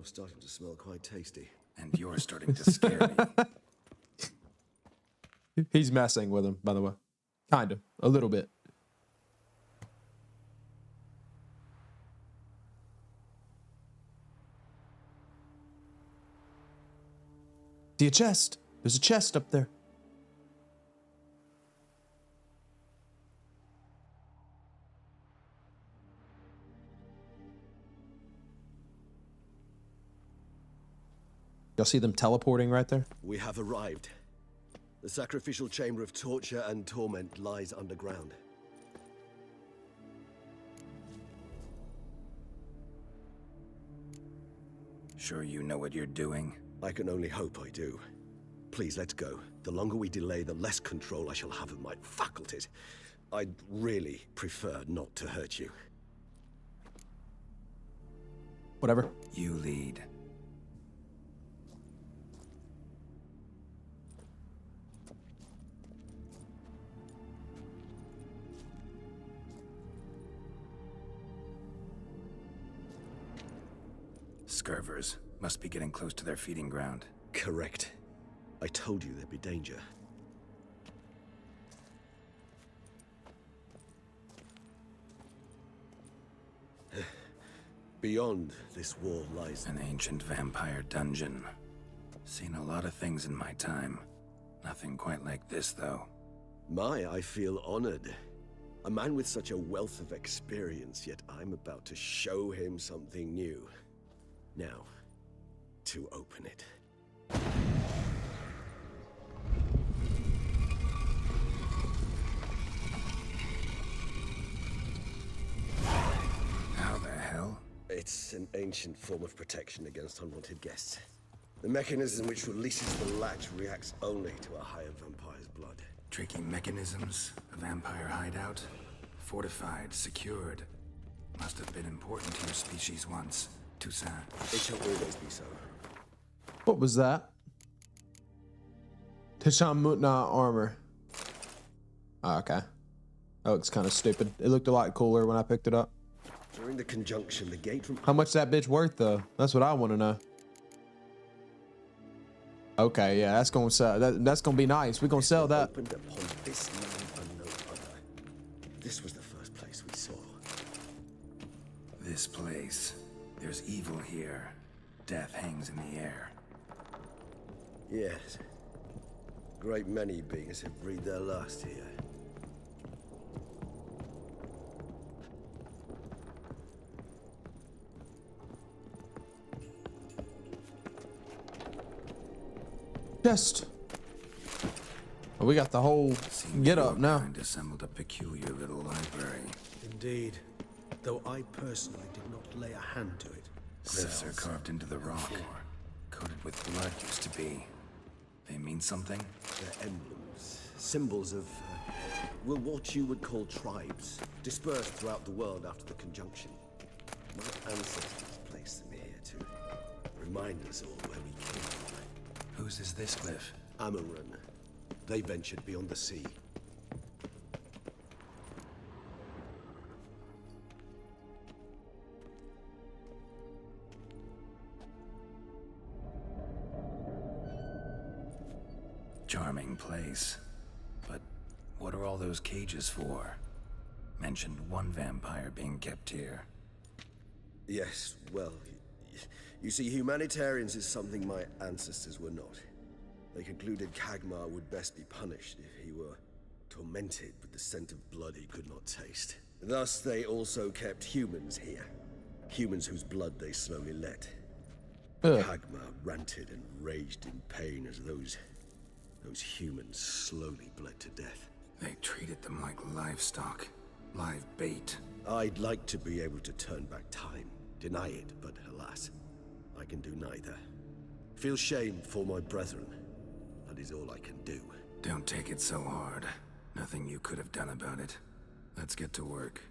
starting to smell quite tasty. And you're starting to scare me. He's messing with him, by the way. Kind of. A little bit. See a chest. There's a chest up there. Y'all see them teleporting right there? We have arrived. The sacrificial chamber of torture and torment lies underground. Sure you know what you're doing? I can only hope I do. Please, let's go. The longer we delay, the less control I shall have of my faculties. I'd really prefer not to hurt you. Whatever. You lead. Scurvers must be getting close to their feeding ground. Correct. I told you there'd be danger. Beyond this wall lies an ancient vampire dungeon. Seen a lot of things in my time. Nothing quite like this, though. I feel honored. A man with such a wealth of experience, yet I'm about to show him something new. Now, to open it. It's an ancient form of protection against unwanted guests. The mechanism which releases the latch reacts only to a higher vampire's blood. Tricky mechanisms, a vampire hideout, fortified, secured. Must have been important to your species once, Toussaint. It shall always be so. What was that? Tisham Mutna armor. Oh, okay. That looks kind of stupid. It looked a lot cooler when I picked it up. During the conjunction, the gate from... How much that bitch worth, though? That's what I want to know. Okay, yeah, that's gonna sell. That's gonna be nice. We're gonna sell that. Opened upon this land and no other. This was the first place we saw. This place. There's evil here. Death hangs in the air. Yes. Great many beings have breathed their last here. Just. Oh, we got the whole get up now. Assembled a peculiar little library. Indeed. Though I personally did not lay a hand to it. Glyphs are carved into the rock. Coated with blood used to be. They mean something? They're emblems. Symbols of, well, what you would call tribes. Dispersed throughout the world after the conjunction. My ancestors placed them here to remind us all where we came from. Whose is this glyph? Amaran. They ventured beyond the sea. Charming place. But what are all those cages for? Mentioned one vampire being kept here. Yes, well, you see, humanitarians is something my ancestors were not. They concluded Kagmar would best be punished if he were tormented with the scent of blood he could not taste. Thus, they also kept humans here. Humans whose blood they slowly let. Kagmar ranted and raged in pain as those humans slowly bled to death. They treated them like livestock. Live bait. I'd like to be able to turn back time. Deny it, but alas, I can do neither. Feel shame for my brethren. That is all I can do. Don't take it so hard. Nothing you could have done about it. Let's get to work.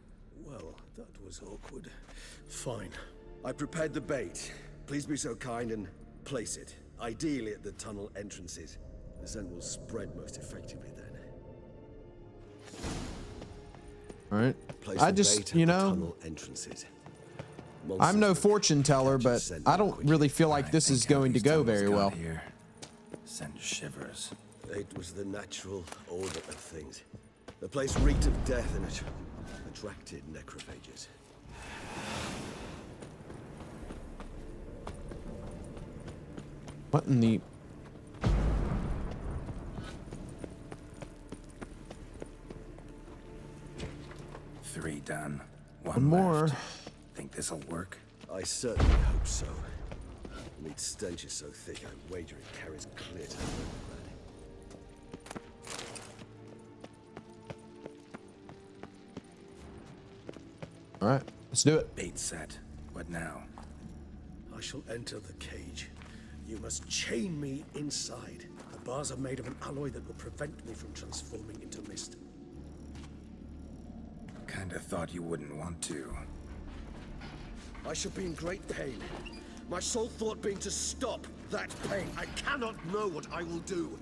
Well, that was awkward. Fine. I prepared the bait. Please be so kind and place it. Ideally at the tunnel entrances. The scent will spread most effectively then. All right. Place I the just, bait you at the know, tunnel entrances. I'm no fortune teller, but I don't really feel like this is going to go very well. Here. Send shivers. It was the natural order of things. The place reeked of death and it attracted necrophages. What in the... Three done. One more. Left. Think this'll work? I certainly hope so. The meat stench is so thick, I wager it carries clear to the All right, let's do it. Bait set. What now? I shall enter the cage. You must chain me inside. The bars are made of an alloy that will prevent me from transforming into mist. Kinda thought you wouldn't want to. I shall be in great pain. My sole thought being to stop that pain. I cannot know what I will do.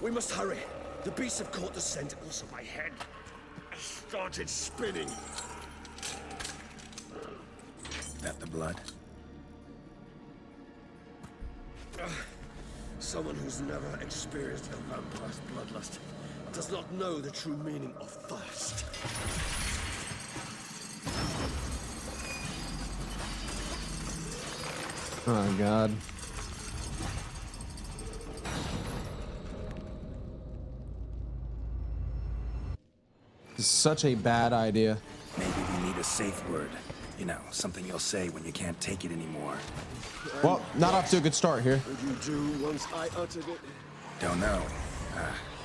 We must hurry. The beasts have caught the scent. Also, my head started spinning. That the blood? Someone who's never experienced a vampire's bloodlust does not know the true meaning of thirst. Oh, God. This is such a bad idea. Maybe we need a safe word. You know, something you'll say when you can't take it anymore. Well, not off to a good start here. What would you do once I uttered it? Don't know.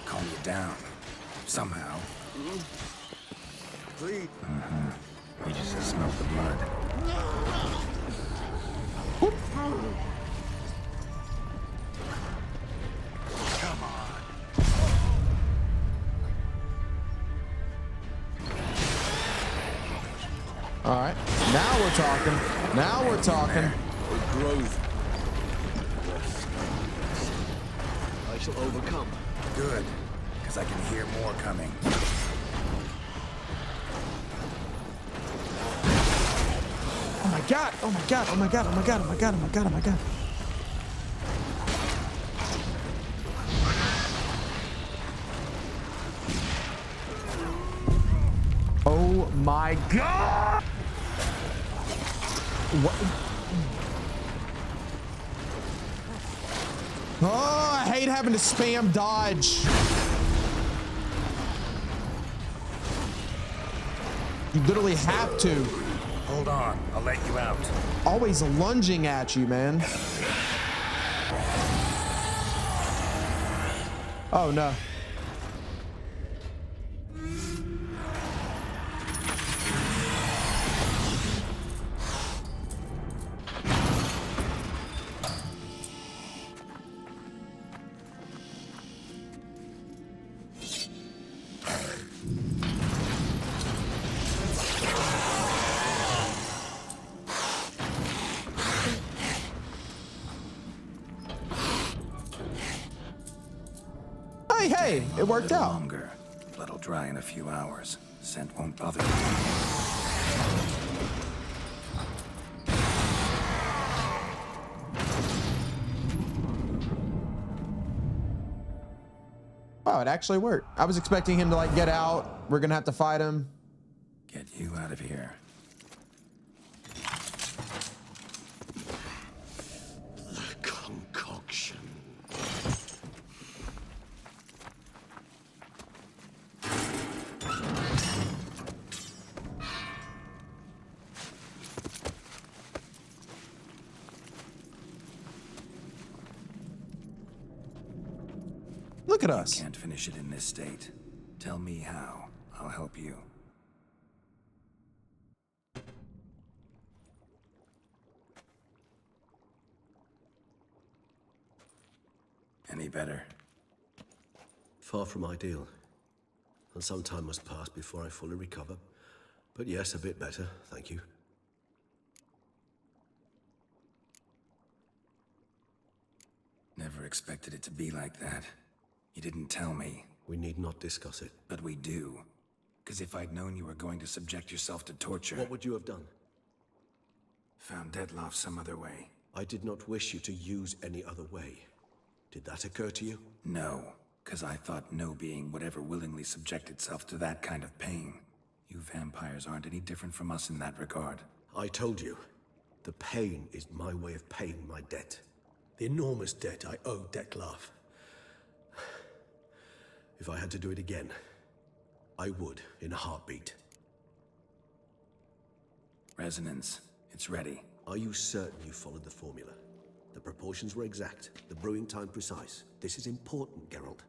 Calm you down. Somehow. Please. We just smelled the blood. Come on. All right. Now we're talking. Now we're talking. Grove. I shall overcome. Good, because I can hear more coming. Oh my god! Oh my god! Oh my god! Oh my god! Oh my god! Oh my god! Oh my god! Oh my god! What? Oh, I hate having to spam dodge. You literally have to. Hold on, I'll let you out. Always lunging at you, man. Oh no. Hey, it worked out. Longer. Blood'll dry in a few hours. Scent won't bother you. Wow, it actually worked. I was expecting him to like get out. We're gonna have to fight him. Get you out of here. The concoction. Look at us. Can't finish it in this state. Tell me how. I'll help you. Any better? Far from ideal. And some time must pass before I fully recover. But yes, a bit better, thank you. Never expected it to be like that. You didn't tell me. We need not discuss it. But we do. Because if I'd known you were going to subject yourself to torture... What would you have done? Found Dettlaff some other way. I did not wish you to use any other way. Did that occur to you? No, because I thought no being would ever willingly subject itself to that kind of pain. You vampires aren't any different from us in that regard. I told you, the pain is my way of paying my debt. The enormous debt I owe Dettlaff. If I had to do it again, I would in a heartbeat. Resonance, it's ready. Are you certain you followed the formula? The proportions were exact, the brewing time precise. This is important, Geralt.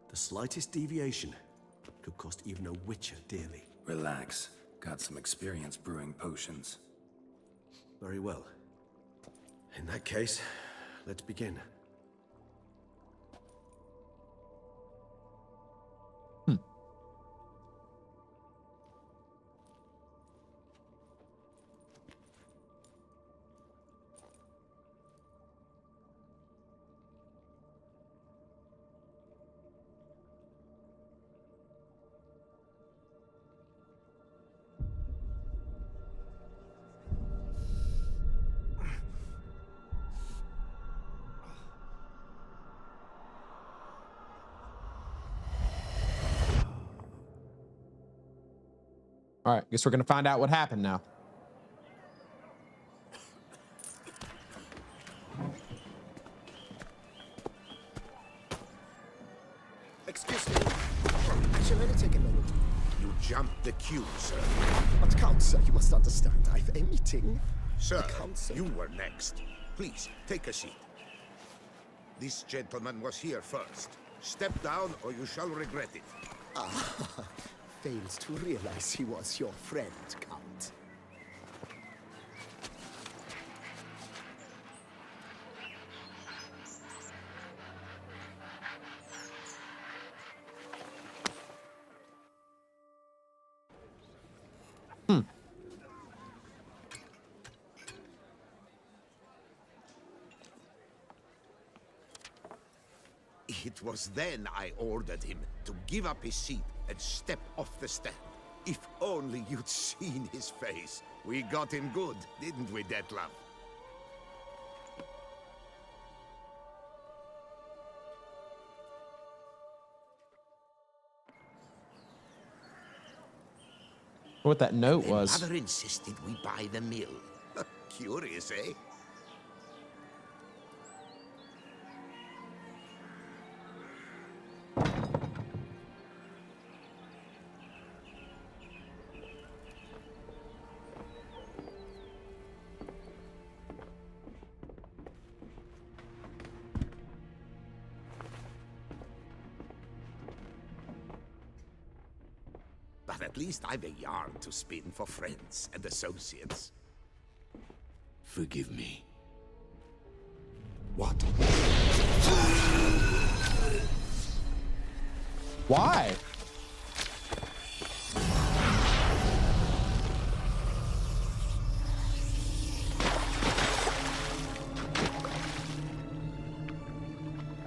The slightest deviation could cost even a witcher dearly. Relax. Got some experience brewing potions. Very well. In that case, let's begin. All right, guess we're gonna find out what happened now. Excuse me. Shall I take a moment? You jumped the queue, sir. But Count, sir, you must understand. I've a meeting. Sir, The council. you were next. Please, take a seat. This gentleman was here first. Step down or you shall regret it. Ah, fails to realize he was your friend, Count. It was then I ordered him to give up his seat and step off the stand. If only you'd seen his face. We got him good, didn't we, Detlef? What that note was. Mother insisted we buy the mill. Curious, eh? But at least I've a yarn to spin for friends and associates. Forgive me. What? Why?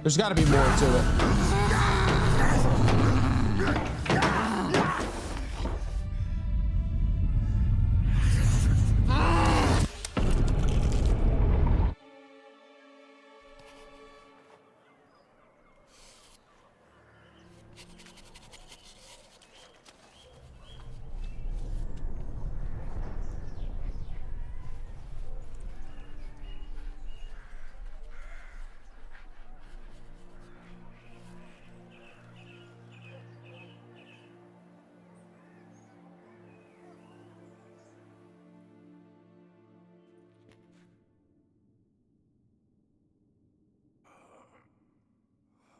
There's got to be more to it.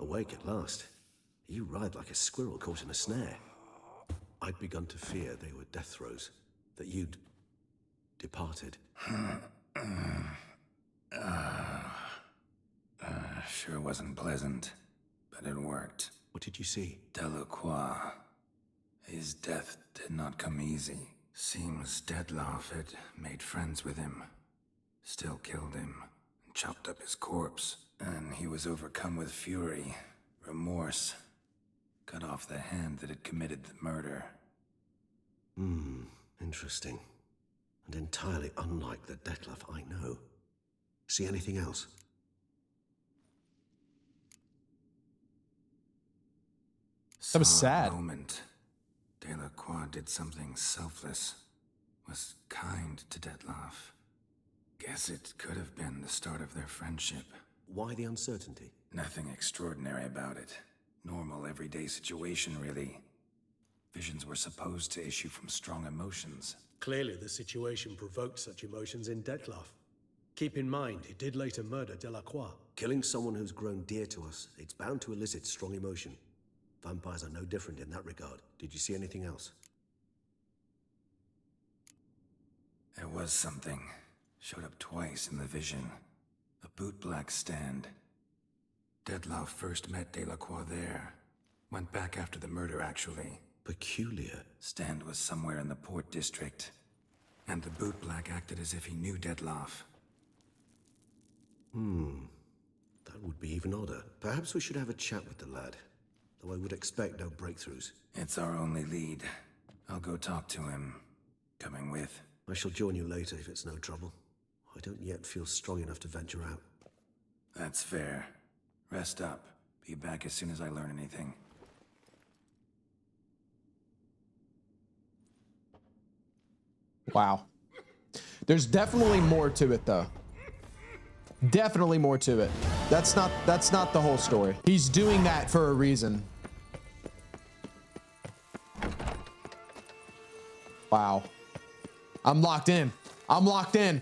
Awake at last. You ride like a squirrel caught in a snare. I'd begun to fear they were death throes, that you'd departed. Sure wasn't pleasant, but it worked. What did you see? Delacroix. His death did not come easy. Seems Detlef had made friends with him. Still killed him, and chopped up his corpse. And he was overcome with fury, remorse. Cut off the hand that had committed the murder. Interesting. And entirely unlike the Detlef I know. See anything else? That was sad. Moment. Delacroix did something selfless. Was kind to Detlef. Guess it could have been the start of their friendship. Why the uncertainty? Nothing extraordinary about it. Normal, everyday situation, really. Visions were supposed to issue from strong emotions. Clearly the situation provoked such emotions in Detlef. Keep in mind, he did later murder Delacroix. Killing someone who's grown dear to us, it's bound to elicit strong emotion. Vampires are no different in that regard. Did you see anything else? There was something. Showed up twice in the vision. A bootblack stand. Detlef first met Delacroix there. Went back after the murder, actually. Peculiar. Stand was somewhere in the Port District. And the bootblack acted as if he knew Detlef. That would be even odder. Perhaps we should have a chat with the lad. Though I would expect no breakthroughs. It's our only lead. I'll go talk to him. Coming with? I shall join you later if it's no trouble. I don't yet feel strong enough to venture out. That's fair. Rest up. Be back as soon as I learn anything. Wow. There's definitely more to it, though. Definitely more to it. That's not the whole story. He's doing that for a reason. Wow. I'm locked in. I'm locked in.